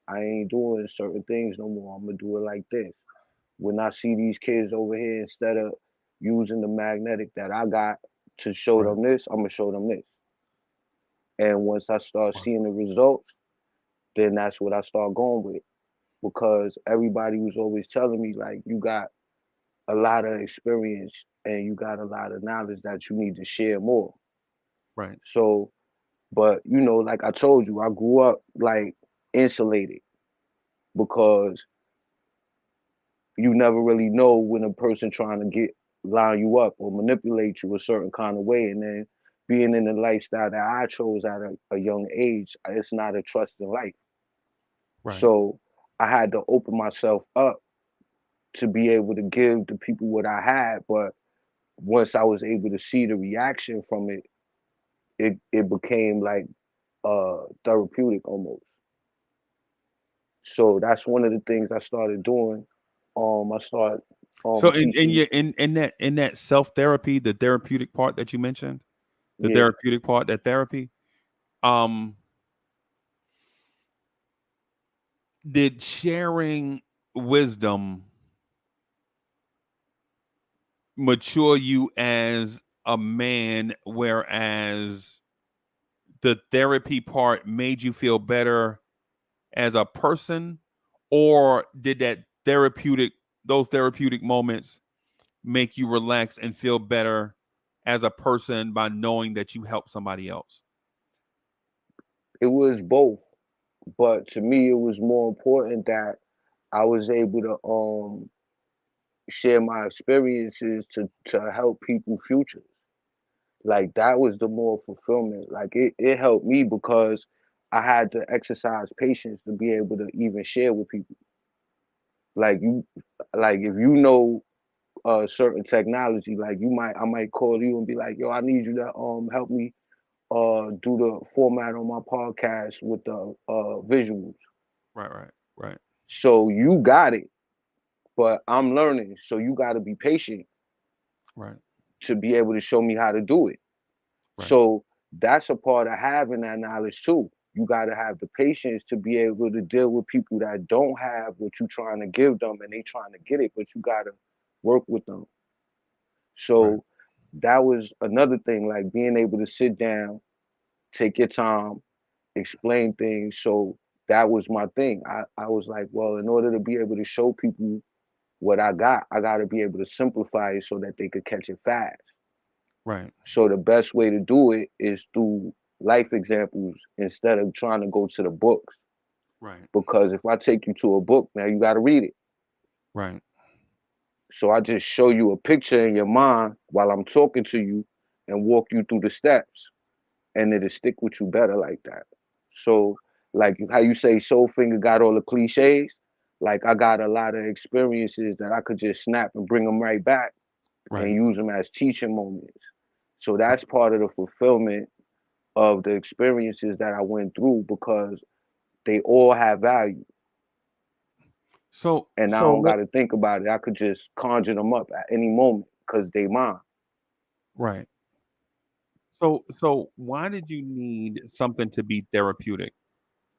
I ain't doing certain things no more. I'm gonna do it like this. When I see these kids over here, instead of using the magnetic that I got to show Right. them this, I'm gonna show them this. And once I start Wow. seeing the results, then that's what I start going with. Because everybody was always telling me like you got a lot of experience and you got a lot of knowledge that you need to share more. Right. So, but like I told you, I grew up like insulated because you never really know when a person trying to get line you up or manipulate you a certain kind of way. And then being in the lifestyle that I chose at a young age, it's not a trusting life. Right. So I had to open myself up to be able to give the people what I had. But once I was able to see the reaction from it, it became like therapeutic almost. So that's one of the things I started doing. I started So teaching. in that self therapy, the therapeutic part that you mentioned, the Yeah, therapeutic part, that therapy, um, did sharing wisdom mature you as a man, whereas the therapy part made you feel better as a person, or did those therapeutic moments make you relax and feel better as a person by knowing that you helped somebody else? it was both, but to me, it was more important that I was able to share my experiences to help people futures. Like that was the more fulfillment. Like it helped me because I had to exercise patience to be able to even share with people. Like you, like if you know certain technology, like I might call you and be like, yo, I need you to help me do the format on my podcast with the visuals. Right, right, right, So you got it, but I'm learning. So you got to be patient right, to be able to show me how to do it. right, So that's a part of having that knowledge too. You got to have the patience to be able to deal with people that don't have what you're trying to give them and they trying to get it, but you got to work with them. right, So that was another thing, like being able to sit down, take your time, explain things. So that was my thing. I was like, well, in order to be able to show people what I got to be able to simplify it so that they could catch it fast. right, So the best way to do it is through life examples instead of trying to go to the books. right, Because if I take you to a book, now you got to read it. right. So I just show you a picture in your mind while I'm talking to you and walk you through the steps, and it'll stick with you better like that. So, like how you say Soul Finger got all the cliches, like I got a lot of experiences that I could just snap and bring them right back and Right. use them as teaching moments. So that's part of the fulfillment of the experiences that I went through because they all have value. So, And I so don't got let to think about it. I could just conjure them up at any moment because they mine. right. So why did you need something to be therapeutic?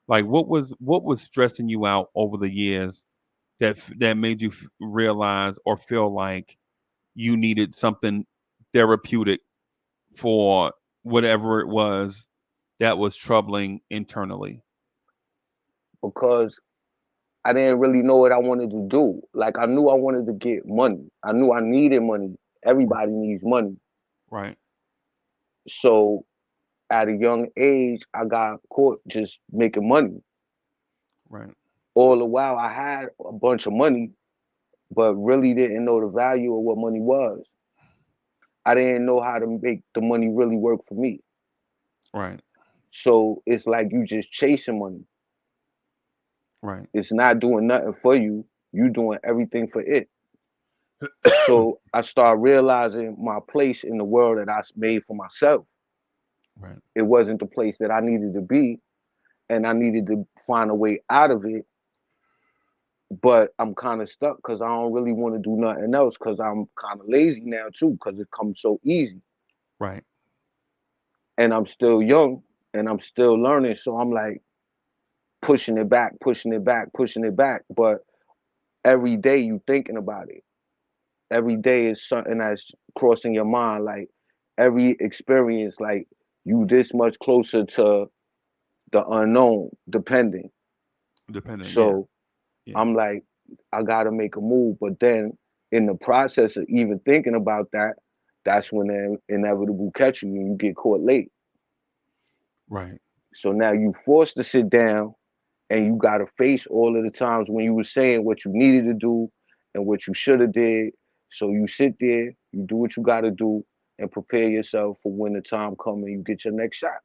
Like, what was stressing you out over the years that made you realize or feel like you needed something therapeutic for whatever it was that was troubling internally? Because I didn't really know what I wanted to do. Like I knew I wanted to get money. I knew I needed money. Everybody needs money. Right, So at a young age, I got caught just making money. right, All the while I had a bunch of money, but really didn't know the value of what money was. I didn't know how to make the money really work for me. right, So it's like you just chasing money. Right. It's not doing nothing for you. You doing everything for it. So I start realizing my place in the world that I made for myself. Right. It wasn't the place that I needed to be, and I needed to find a way out of it. But I'm kind of stuck because I don't really want to do nothing else because I'm kind of lazy now too because it comes so easy, Right. and I'm still young and I'm still learning. So I'm like pushing it back, pushing it back, pushing it back. But every day you thinking about it. Every day is something that's crossing your mind. Like every experience, like you this much closer to the unknown, depending. Dependent. Yeah. So Yeah. I'm like, I gotta make a move. But then in the process of even thinking about that, that's when the inevitable catch you and you get caught late. Right. So now you forced to sit down and you gotta face all of the times when you were saying what you needed to do and what you should have did. So you sit there, you do what you gotta do, and prepare yourself for when the time comes and you get your next shot.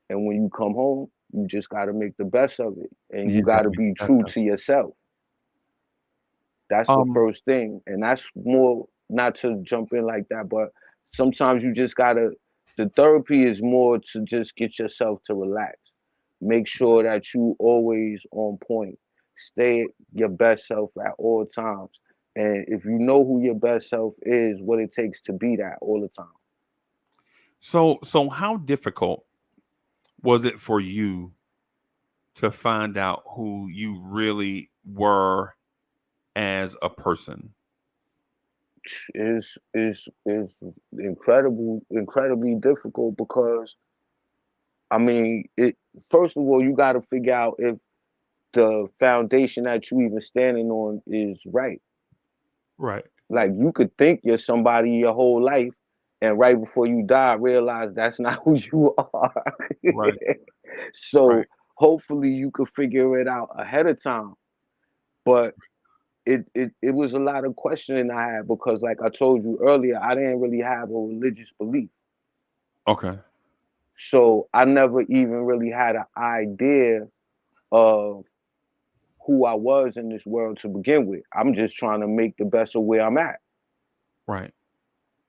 And when you come home, you just gotta make the best of it. And you You got to gotta make be the best true of to yourself. That's it. the first thing. And that's more not to jump in like that, but sometimes you just gotta the therapy is more to just get yourself to relax. Make sure that you always on point. Stay your best self at all times. And if you know who your best self is, what it takes to be that all the time. So how difficult was it for you to find out who you really were as a person? Is incredibly difficult because I mean it first of all you gotta figure out if the foundation that you even standing on is right. Right. Like you could think you're somebody your whole life, and right before you die, realize that's not who you are. Right. So Right. hopefully you could figure it out ahead of time. But it was a lot of questioning I had because, like I told you earlier, I didn't really have a religious belief, Okay. so I never even really had an idea of who I was in this world to begin with. I'm just trying to make the best of where I'm at. Right.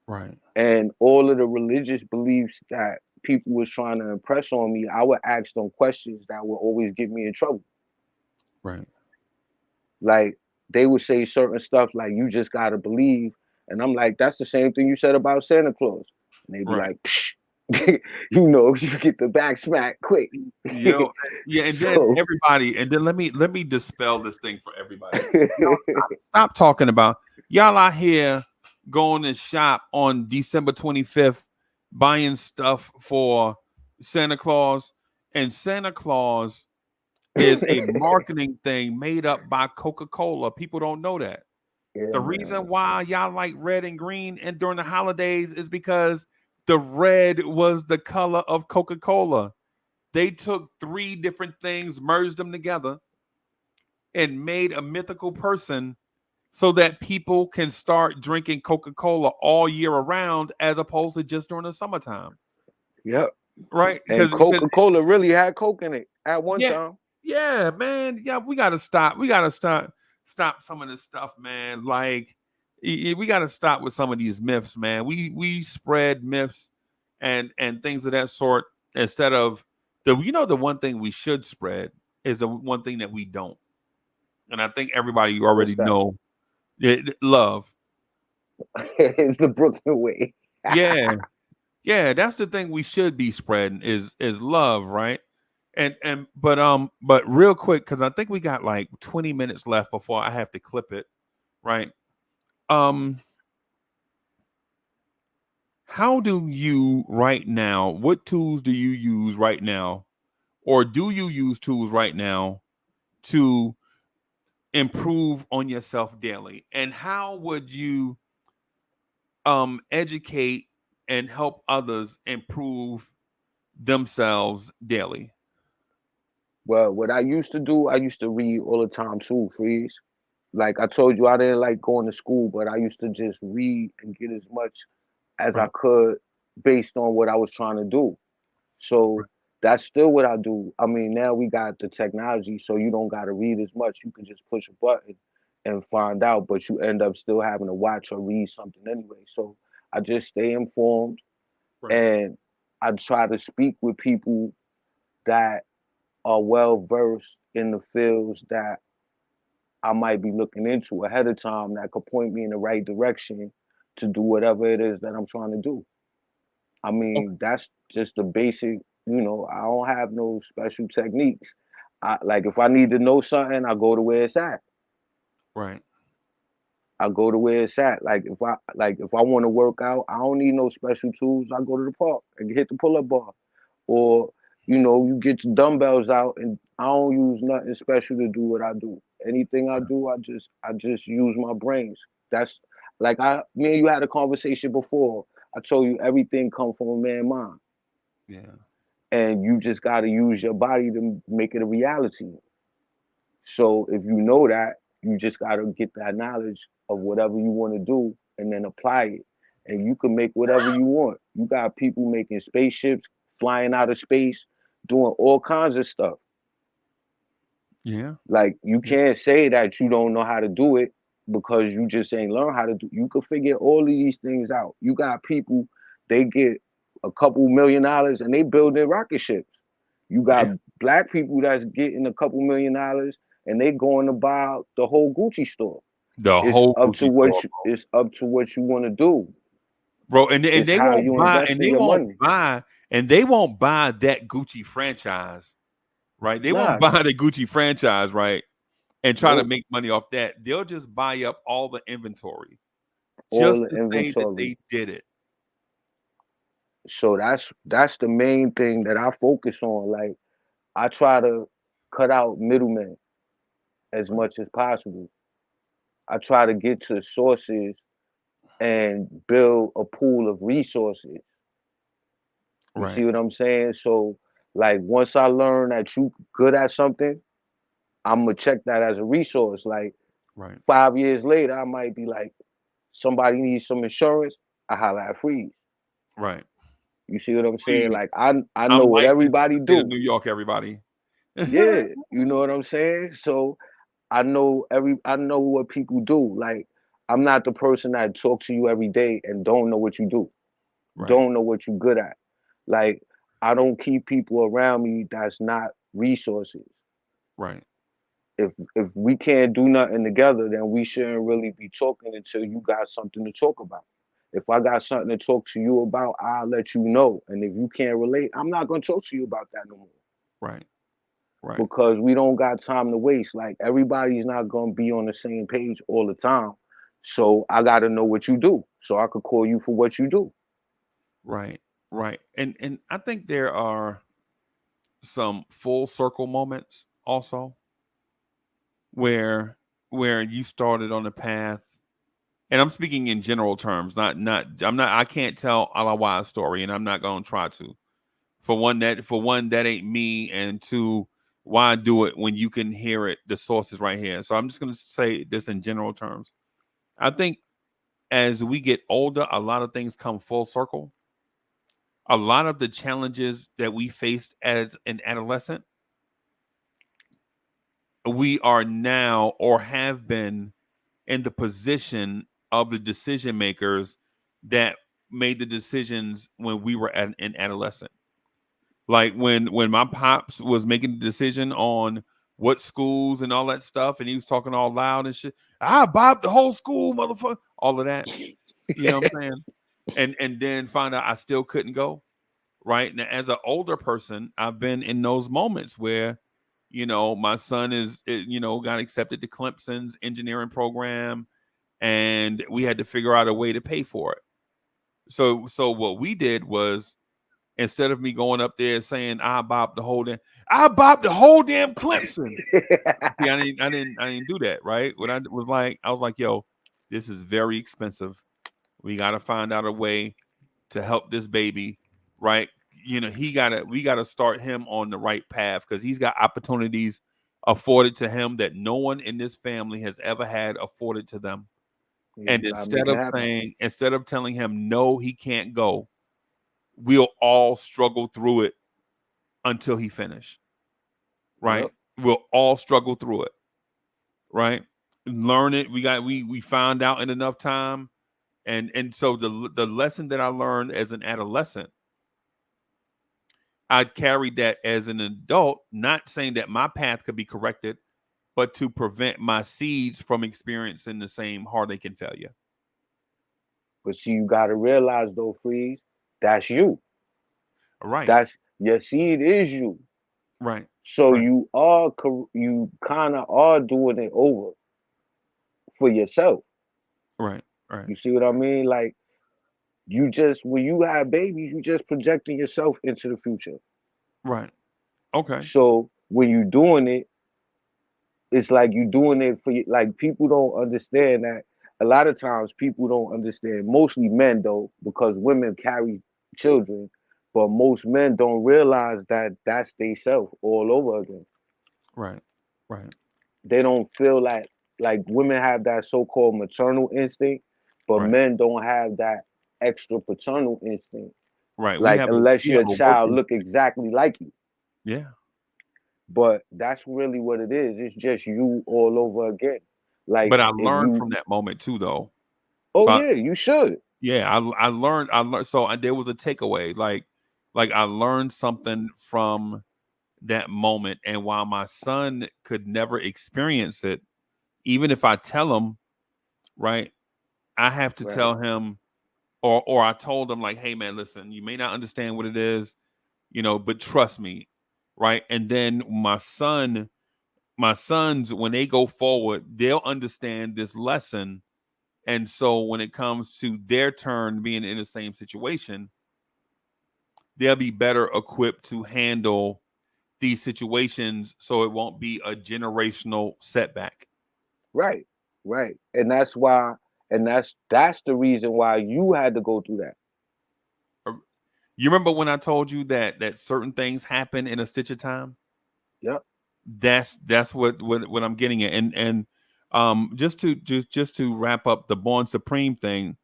Right. And all of the religious beliefs that people was trying to impress on me, I would ask them questions that would always get me in trouble. Right. Like they would say certain stuff like you just gotta believe. And I'm like, that's the same thing you said about Santa Claus. And they'd be Right. like, Psh. You get the back smack quick. You know, yeah, and then So everybody, and then let me dispel this thing for everybody. Y'all stop talking about y'all out here going to shop on December 25th, buying stuff for Santa Claus, and Santa Claus is a marketing thing made up by Coca-Cola. People don't know that. yeah, The man. reason why y'all like red and green and during the holidays is because the red was the color of Coca-Cola. They took three different things, merged them together, and made a mythical person so that people can start drinking Coca-Cola all year around as opposed to just during the summertime. Yep. Right? And Because Coca-Cola really had Coke in it at one yeah, time. yeah, man. Yeah, we gotta stop. We gotta stop some of this stuff, man. Like we gotta stop with some of these myths, man. We spread myths and things of that sort instead of the one thing we should spread is the one thing that we don't. And I think everybody What's already that? know love. It's the Brooklyn way. Yeah. Yeah, that's the thing we should be spreading is love, right? But real quick, because I think we got like 20 minutes left before I have to clip it, right? Um, how do you right now, what tools do you use right now, or do you use tools right now to improve on yourself daily? And how would you educate and help others improve themselves daily? Well, what I used to do, I used to read all the time too, Freeze. Like I told you, I didn't like going to school, but I used to just read and get as much as I Right. could based on what I was trying to do. So That's still what I do. I mean, now we got the technology, so you don't got to read as much. You can just push a button and find out, but you end up still having to watch or read something anyway. So I just stay informed, Right. and I try to speak with people that are well versed in the fields that I might be looking into ahead of time that could point me in the right direction to do whatever it is that I'm trying to do. I Okay. mean, that's just the basic, I don't have no special techniques. Like if I need to know something, I go to where it's at. Right. I go to where it's at. Like if I want to work out, I don't need no special tools. I go to the park and hit the pull up bar. Or, you get your dumbbells out and I don't use nothing special to do what I do. Anything I do, I just use my brains. That's like me and you had a conversation before. I told you everything comes from a man mind. Yeah. And you just got to use your body to make it a reality. So if you know that, you just got to get that knowledge of whatever you want to do and then apply it. And you can make whatever you want. You got people making spaceships, flying out of space, doing all kinds of stuff. Yeah. Like you Yeah. can't say that you don't know how to do it because you just ain't learn how to do. You can figure all of these things out. You got people, they get a couple $1 million and they build their rocket ships. You got Yeah. black people that's getting a couple $1 million and they going to buy the whole Gucci store. The It's whole up to Gucci what store, it's up to what you want to do. bro. And It's they how won't you buy, invest in your money. and they won't buy that Gucci franchise, right? They won't Nah, buy the Gucci franchise, right? And try to nope. make money off that. They'll just buy up all the inventory All just the to say that inventory. they did it. So that's the main thing that I focus on. Like I try to cut out middlemen as Right. much as possible. I try to get to sources and build a pool of resources. You see Right. what I'm saying? So like once I learn that you good at something, I'm gonna check that as a resource. Like Right. 5 years later, I might be like, somebody needs some insurance. I holla at Freeze. Right. You see what I'm saying? Please, Like I I'm know what licensed in the everybody state of do. New York, everybody. Yeah, you know what I'm saying? So I know what people do. Like I'm not the person that talk to you every day and don't know what you do, Right. don't know what you good at. Like I don't keep people around me that's not resources. Right. If we can't do nothing together, then we shouldn't really be talking until you got something to talk about. If I got something to talk to you about, I'll let you know. And if you can't relate, I'm not gonna talk to you about that no more. Right. Right. Because we don't got time to waste. Like everybody's not gonna be on the same page all the time. So I gotta know what you do. So I could call you for what you do. Right. Right. And I think there are some full circle moments also where you started on the path, and I'm speaking in general terms, not I'm not I can't tell Allah Wise story, and I'm not gonna try to. For one, that ain't me, and two, why do it when you can hear it, the sources right here. So I'm just gonna say this in general terms. I think as we get older, a lot of things come full circle. A lot of the challenges that we faced as an adolescent, we are now or have been in the position of the decision makers that made the decisions when we were an adolescent. Like when my pops was making the decision on what schools and all that stuff, and he was talking all loud and shit. I bobbed the whole school, motherfucker. All of that, you know what I'm saying? And then find out I still couldn't go. Right now, as an older person, I've been in those moments where, my son got accepted to Clemson's engineering program, and we had to figure out a way to pay for it. So what we did was, instead of me going up there saying I bopped the whole damn Clemson. See, I didn't do that, right? What I was like, yo, this is very expensive. We got to find out a way to help this baby, right? We gotta start him on the right path because he's got opportunities afforded to him that no one in this family has ever had afforded to them. Yeah, And you gotta make it happen. instead of telling him no, he can't go, we'll all struggle through it until he finished. Yep. Right? We'll all struggle through it. Right? Learn it. We found out in enough time. And so the lesson that I learned as an adolescent, I carried that as an adult, not saying that my path could be corrected, but to prevent my seeds from experiencing the same heartache and failure. But see, you gotta realize though, Freeze, that's you. Right, That's your seed is you. right, So right, you kind of are doing it over for yourself. right, right, You see what I mean? Like you just when you have babies, you just projecting yourself into the future. right. Okay. So when you doing it, it's like you doing it for you. Like people don't understand that. A lot of times people don't understand. Mostly men though, because women carry children, but most men don't realize that that's they self all over again. Right, right, They don't feel like women have that so-called maternal instinct, but right, men don't have that extra paternal instinct. right. Like unless We have your a work child look instinct. exactly like you. Yeah. But that's really what it is. It's just you all over again. Like But I if learned you from that moment too, though. oh So yeah, you should. yeah, I learned. So there was a takeaway. Like I learned something from that moment. And while my son could never experience it, even if I tell him, right, I have to Right. tell him, or I told him like, hey man, listen, you may not understand what it is, but trust me, right? And then my sons, when they go forward, they'll understand this lesson. And so when it comes to their turn being in the same situation, they'll be better equipped to handle these situations so it won't be a generational setback. Right. Right. And that's why and that's the reason why you had to go through that. You remember when I told you that certain things happen in a stitch of time? Yep. That's what I'm getting at. And just to wrap up the Born Supreme thing,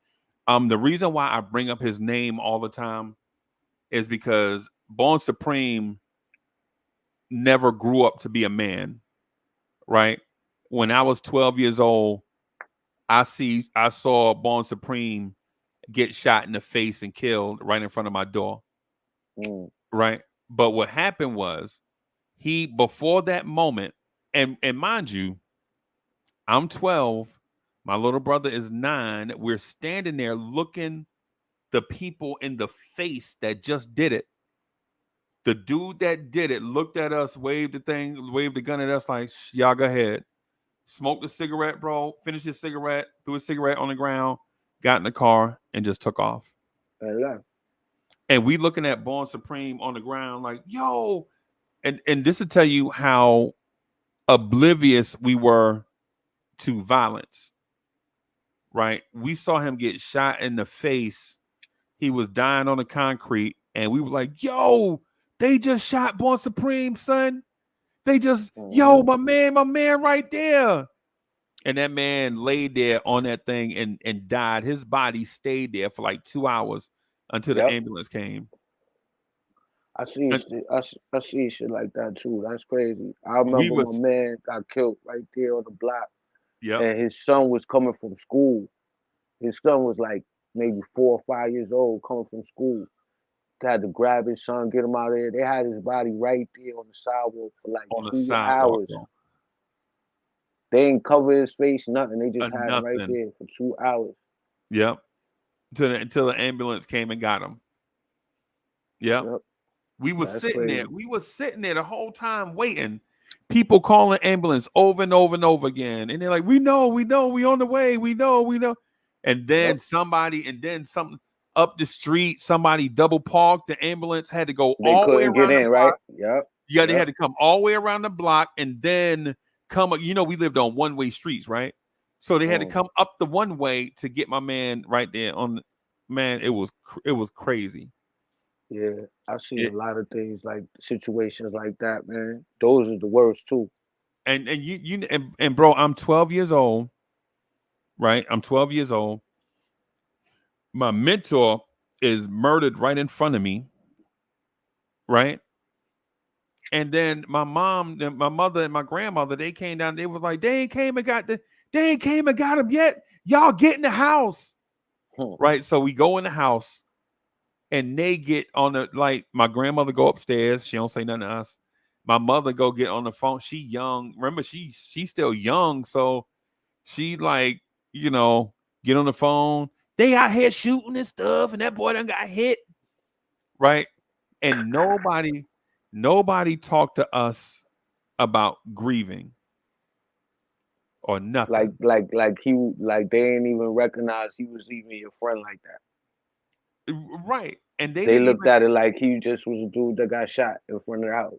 the reason why I bring up his name all the time is because Born Supreme never grew up to be a man, right? When I was 12 years old, I saw Born Supreme get shot in the face and killed right in front of my door, Mm. right? But what happened was he before that moment, and mind you, I'm 12, my little brother is 9. We're standing there looking the people in the face that just did it. The dude that did it looked at us, waved the gun at us like, y'all go ahead. Smoked a cigarette, bro, finished his cigarette, threw a cigarette on the ground, got in the car, and just took off. And left. And we looking at Born Supreme on the ground like, yo. And this will tell you how oblivious we were to violence, right? We saw him get shot in the face. He was dying on the concrete, and we were like, yo, they just shot Born Supreme, son. Yo, Hmm. my man right there. And that man laid there on that thing and died. His body stayed there for like 2 hours until the Yep. ambulance came. And I see shit like that too. That's crazy. I we remember my was, man got killed right there on the block, yep, and his son was coming from school. His son was like maybe 4 or 5 years old, coming from school. They had to grab his son, get him out of there. They had his body right there on the sidewalk for like on the two sidewalk, hours. bro. They ain't cover his face, nothing. They just had him right Nothing. there for 2 hours. Yep. Until the ambulance came and got him. Yep. Yep, We was that's sitting there. crazy. We was sitting there the whole time waiting. People calling ambulance over and over and over again. And they're like, we know, we on the way. We know. And Yep, then something up the street, somebody double parked. The ambulance had to go they all the way couldn't get around the in, right? block. Yep, Yeah, they yep. had to come all the way around the block and then come. We lived on one-way streets, right? So they had to Mm. come up the one way to get my man right there on. Man, it was crazy. Yeah, I've seen a It, lot of things like situations like that, man. Those are the worst too. and bro, I'm 12 years old, right? I'm 12 years old. My mentor is murdered right in front of me, right? And then my mom, and my mother, and my grandmother, they came down. They was like, they ain't came and got him yet. Y'all get in the house, Hmm. right? So we go in the house, and they get on the like. My grandmother go upstairs. She don't say nothing to us. My mother go get on the phone. She young. Remember, she's still young, so she like you know get on the phone. They out here shooting and stuff, and that boy done got hit, right? And nobody talked to us about grieving or nothing. Like they ain't even recognize he was even your friend like that. Right. And they They didn't looked even at it like he just was a dude that got shot in front of the house.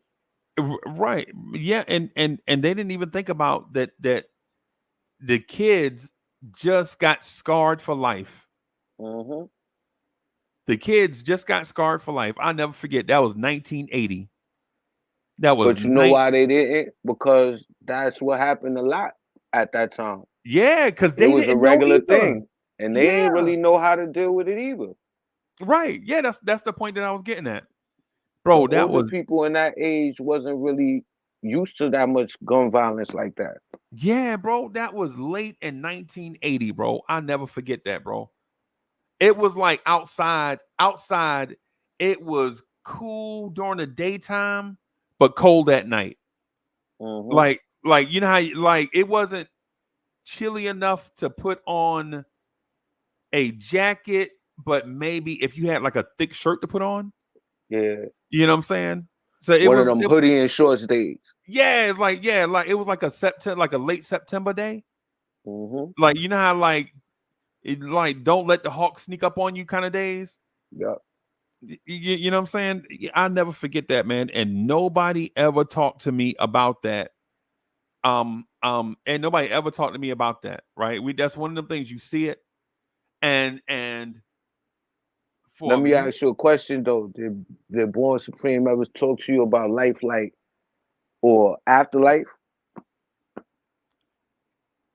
right. Yeah, and they didn't even think about that the kids just got scarred for life. Hmm. The kids just got scarred for life. I'll never forget. That was 1980. That was But you know night. why they didn't? Because that's what happened a lot at that time. Yeah, because It they was a didn't know regular either. thing, and they ain't Yeah, really know how to deal with it either. right. Yeah, that's the point that I was getting at, The bro. That older was people in that age wasn't really used to that much gun violence like that. yeah, bro. That was late in 1980, bro. I'll never forget that, bro. It was like outside, it was cool during the daytime, but cold at night. Hmm. Like you know how like it wasn't chilly enough to put on a jacket, but maybe if you had like a thick shirt to put on, Yeah, you know what I'm saying? So one of them hoodie and shorts days. yeah, it's like yeah, like it was like a September, like a late September day. Hmm. Like you know how like it, like don't let the hawk sneak up on you kind of days. Yeah. You know what I'm saying? I never forget that, man. And nobody ever talked to me about that. And nobody ever talked to me about that, right? We that's one of them things you see it, and Let for me me, ask you a question though. Did Born Supreme ever talk to you about life, like, or afterlife?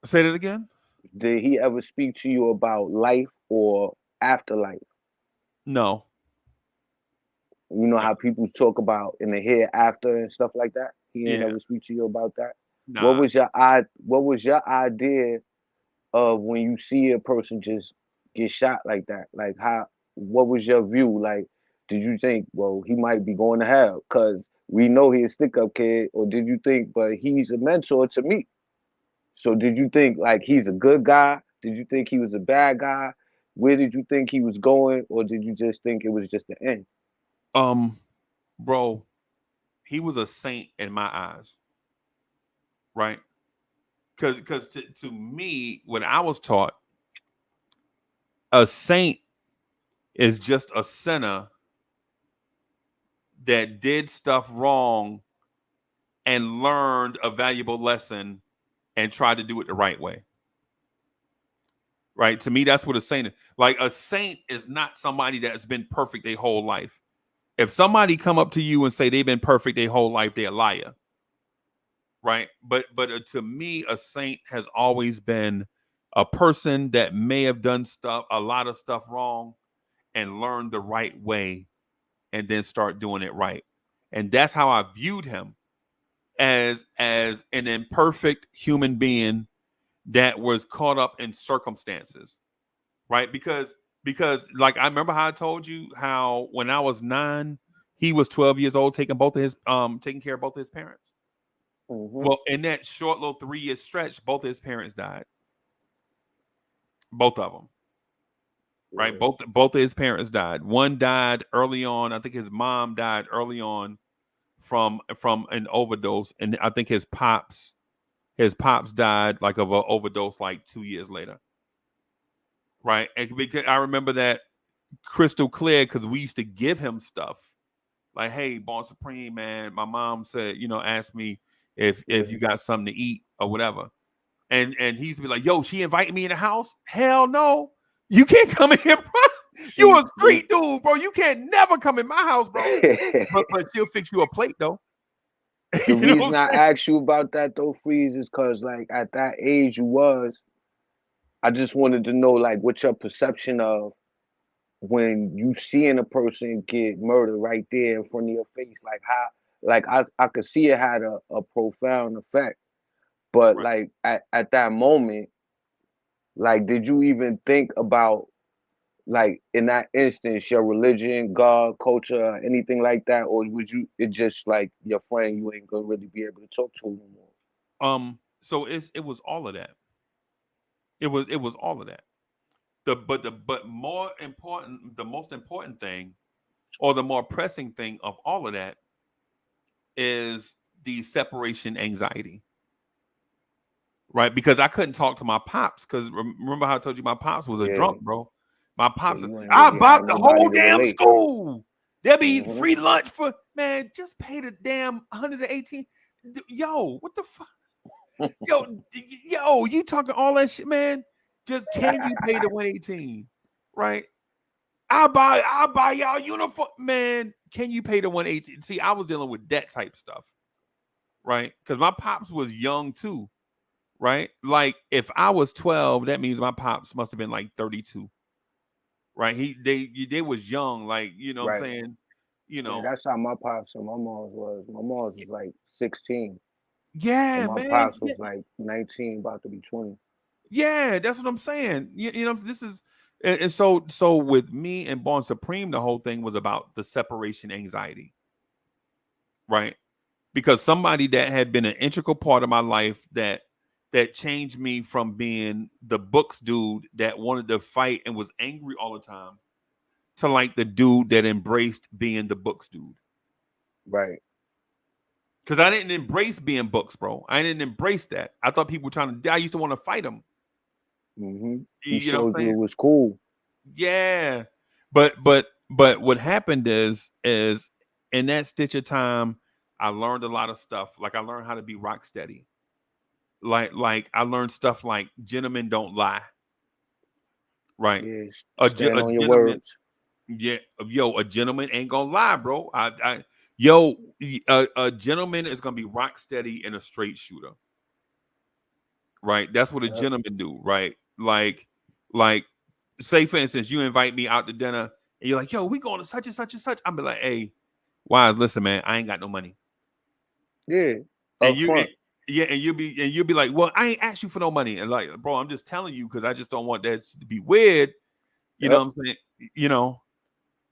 say that again. Did he ever speak to you about life or afterlife? No, You know no, how people talk about in the hereafter and stuff like that. He ain't yeah, ever speak to you about that. What nah. was your What was your idea of when you see a person just get shot like that? Like how? What was your view? Like, did you think, well, he might be going to hell because we know he's a stick up kid, or did you think, but he's a mentor to me? So did you think like he's a good guy? Did you think he was a bad guy? Where did you think he was going, or did you just think it was just the end? Um, bro, he was a saint in my eyes, right? Because to me, when I was taught, a saint is just a sinner that did stuff wrong and learned a valuable lesson and tried to do it the right way. Right? To me, that's what a saint is. Like a saint is not somebody that's been perfect their whole life. If somebody come up to you and say they've been perfect their whole life, they're a liar. Right? But to me, a saint has always been a person that may have done stuff, a lot of stuff wrong, and learned the right way and then start doing it right. And that's how I viewed him as an imperfect human being that was caught up in circumstances, right? Because like I remember how I told you how when I was 9, he was 12 years old taking care of both his parents. Hmm. Well, in that short little 3-year stretch, both his parents died. Both of them, right? Yeah. Both of his parents died. One died early on. I think his mom died early on from an overdose, and I think his pops died like of an overdose like 2 years later, right? And because I remember that crystal clear because we used to give him stuff like, "Hey, Born Supreme, man, my mom said, asked me if you Yeah. got something to eat or whatever," and he used to be like, "Yo, she invited me in the house? Hell no, you can't come in here, bro. You She a street dude, bro. You can't never come in my house, bro." But she'll fix you a plate though. The you know what reason I'm I saying? asked you about that though, Freeze, is because like at that age you was, I just wanted to know like what your perception of when you seeing a person get murdered right there in front of your face, like like I could see it had a profound effect. But Right. like at that moment, like did you even think about like in that instance your religion, God, culture, anything like that, or would you it just like your friend you ain't gonna really be able to talk to no more? So it was all of that. It was all of that. But more important, the most important thing, or the more pressing thing of all of that, is the separation anxiety, right? Because I couldn't talk to my pops, because remember how I told you my pops was a Yeah. drunk, bro. My So pops, you ain't I really had bought the nobody whole to damn relate. school. There'll be Hmm. free lunch for, man. Just pay the damn 118. Yo, what the fuck? Yo, yo, you talking all that shit, man? Just can you pay the 118? Right? I'll buy y'all uniform. Man, can you pay the 118? See, I was dealing with that type stuff, right? Because my pops was young too, right? Like if I was 12, that means my pops must have been like 32, right? They was young, like, you know what I'm Right. saying? You Yeah, know, that's how my pops and my mom's was. My mom's was like 16, and yeah, my man. pops was like 19, about to be 20. Yeah, that's what I'm saying. You know, this is, and so with me and Born Supreme, the whole thing was about the separation anxiety, right? Because somebody that had been an integral part of my life, that changed me from being the books dude that wanted to fight and was angry all the time, to like the dude that embraced being the books dude. Right. Because I didn't embrace being books, bro. I didn't embrace that. I thought people were trying to. I used to want to fight them. Hmm. He You know what showed I'm you saying? it was cool. Yeah. But what happened is in that stitch of time, I learned a lot of stuff. Like I learned how to be rock steady. Like I learned stuff like gentlemen don't lie, right? Yeah, A stand on your gentleman, words. yeah, yo, a gentleman ain't gonna lie, bro. Yo, a gentleman is gonna be rock steady and a straight shooter, right? That's what a Yep. gentleman do, right? Like, say for instance, you invite me out to dinner and you're like, yo, we going to such and such and such. I'm be like, hey, Wise, listen, man, I ain't got no money. Yeah, And up front. yeah, and you'll be like, well, I ain't asked you for no money. And like, bro, I'm just telling you because I just don't want that to be weird. You know Yep. what I'm saying? You know,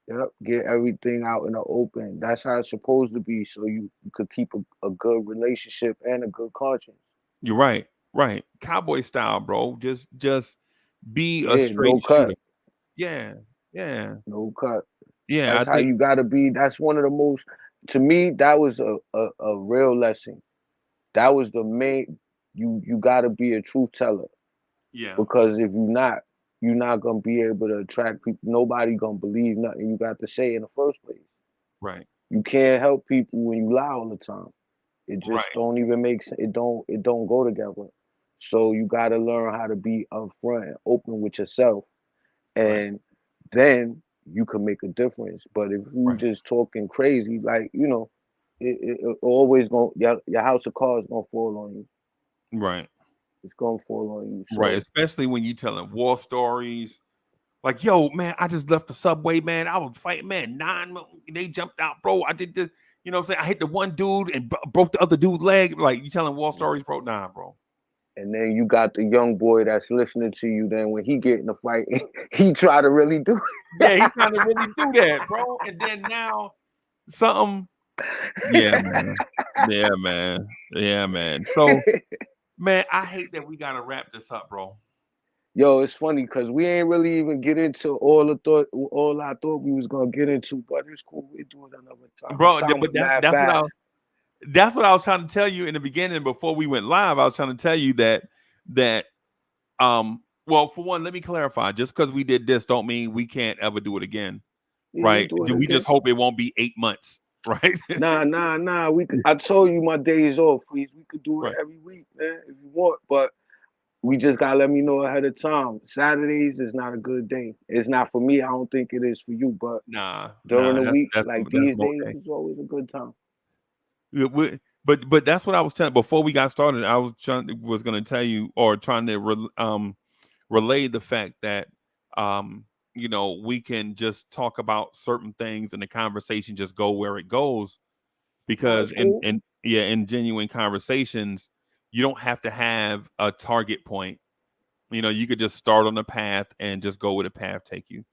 Yep. Get everything out in the open. That's how it's supposed to be, so you could keep a good relationship and a good conscience. you're right, right. Cowboy style, bro. Just be a Yeah, no straight shooter. cut. Yeah, yeah, No cut. yeah. I That's how think, you gotta be. That's one of the most, to me, that was a real lesson. That was the main, you gotta be a truth teller. yeah, Because if you're not gonna be able to attract people. Nobody gonna believe nothing you got to say in the first place. right, You can't help people when you lie all the time. It just right, don't even make sense. It don't go together. So you gotta learn how to be upfront and open with yourself, right, and then you can make a difference. But if you right, just talking crazy, like it always gonna your house of cards gonna fall on you. right. It's gonna fall on you. Right, So especially when you telling war stories. Like, yo, man, I just left the subway, man. I was fighting, man. They jumped out, bro. I did this, you know what I'm saying? I hit the one dude and broke the other dude's leg. Like, you telling war stories, bro? Nah, bro. and then you got the young boy that's listening to you. Then when he get in a fight, he try to really do Yeah, he's trying to really do that, bro. And then now something. Yeah, man. Yeah, man. Yeah, man. So, it. man, I hate that we gotta wrap this up, bro. Yo, it's funny because we ain't really even get into all I thought we was gonna get into, but it's cool. We do it another time. The Bro, time but was mad that's what I fast. that's what I was trying to tell you in the beginning before we went live. I was trying to tell you that well, for one, let me clarify. Just because we did this don't mean we can't ever do it again, Yeah, we right? do it Do we again. just hope it won't be 8 months, right? Nah. I told you my days off, please. We could do it Right. every week, man, if you want. But we just gotta let me know ahead of time. Saturdays is not a good day. It's not for me. I don't think it is for you. But during Nah, the week, like that's these days, okay. is always a good time. But that's what I was telling before we got started. I was going to tell you, or trying to relay the fact that we can just talk about certain things and the conversation just go where it goes. because that's cool. in genuine conversations, you don't have to have a target point. You could just start on the path and just go where the path take you.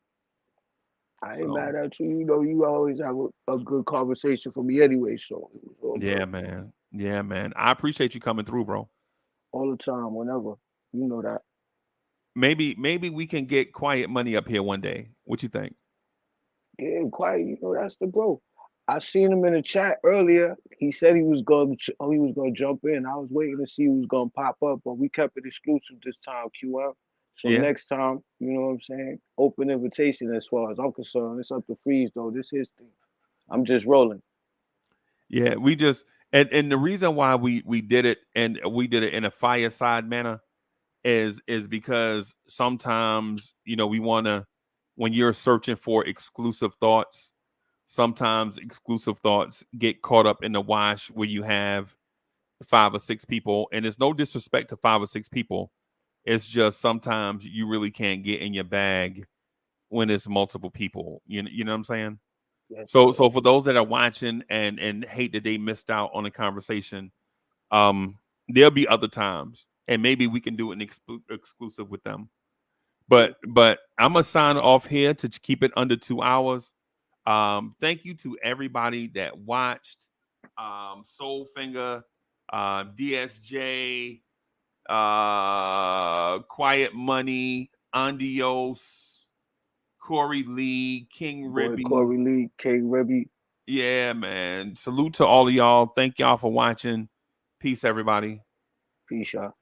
I ain't So mad at you. You know, you always have a good conversation for me anyway, so it was all good. yeah, man. Yeah, man. I appreciate you coming through, bro. All the time, whenever. You know that. Maybe we can get Quiet Money up here one day. What you think? Yeah, quiet. You know that's the bro. I seen him in the chat earlier. He said he was gonna jump in. I was waiting to see who was gonna pop up, but we kept it exclusive this time, QM. So Yeah. next time, you know what I'm saying? Open invitation as far as I'm concerned. It's up to Freeze though. This his thing. I'm just rolling. Yeah, we just and the reason why we did it, and we did it in a fireside manner, is because sometimes we want to, when you're searching for exclusive thoughts, sometimes exclusive thoughts get caught up in the wash where you have 5 or 6 people, and it's no disrespect to 5 or 6 people. It's just sometimes you really can't get in your bag when it's multiple people. You know what I'm saying? Yes, So sir. for those that are watching and hate that they missed out on the conversation, there'll be other times, and maybe we can do an exclusive with them. But I'm gonna sign off here to keep it under 2 hours. Thank you to everybody that watched. Soulfinger, DSJ, Quiet Money, Andios, Corey Lee, King Boy Ribby. Corey Lee, K Ribby. Yeah, man. Salute to all of y'all. Thank y'all for watching. Peace, everybody. Peace, y'all.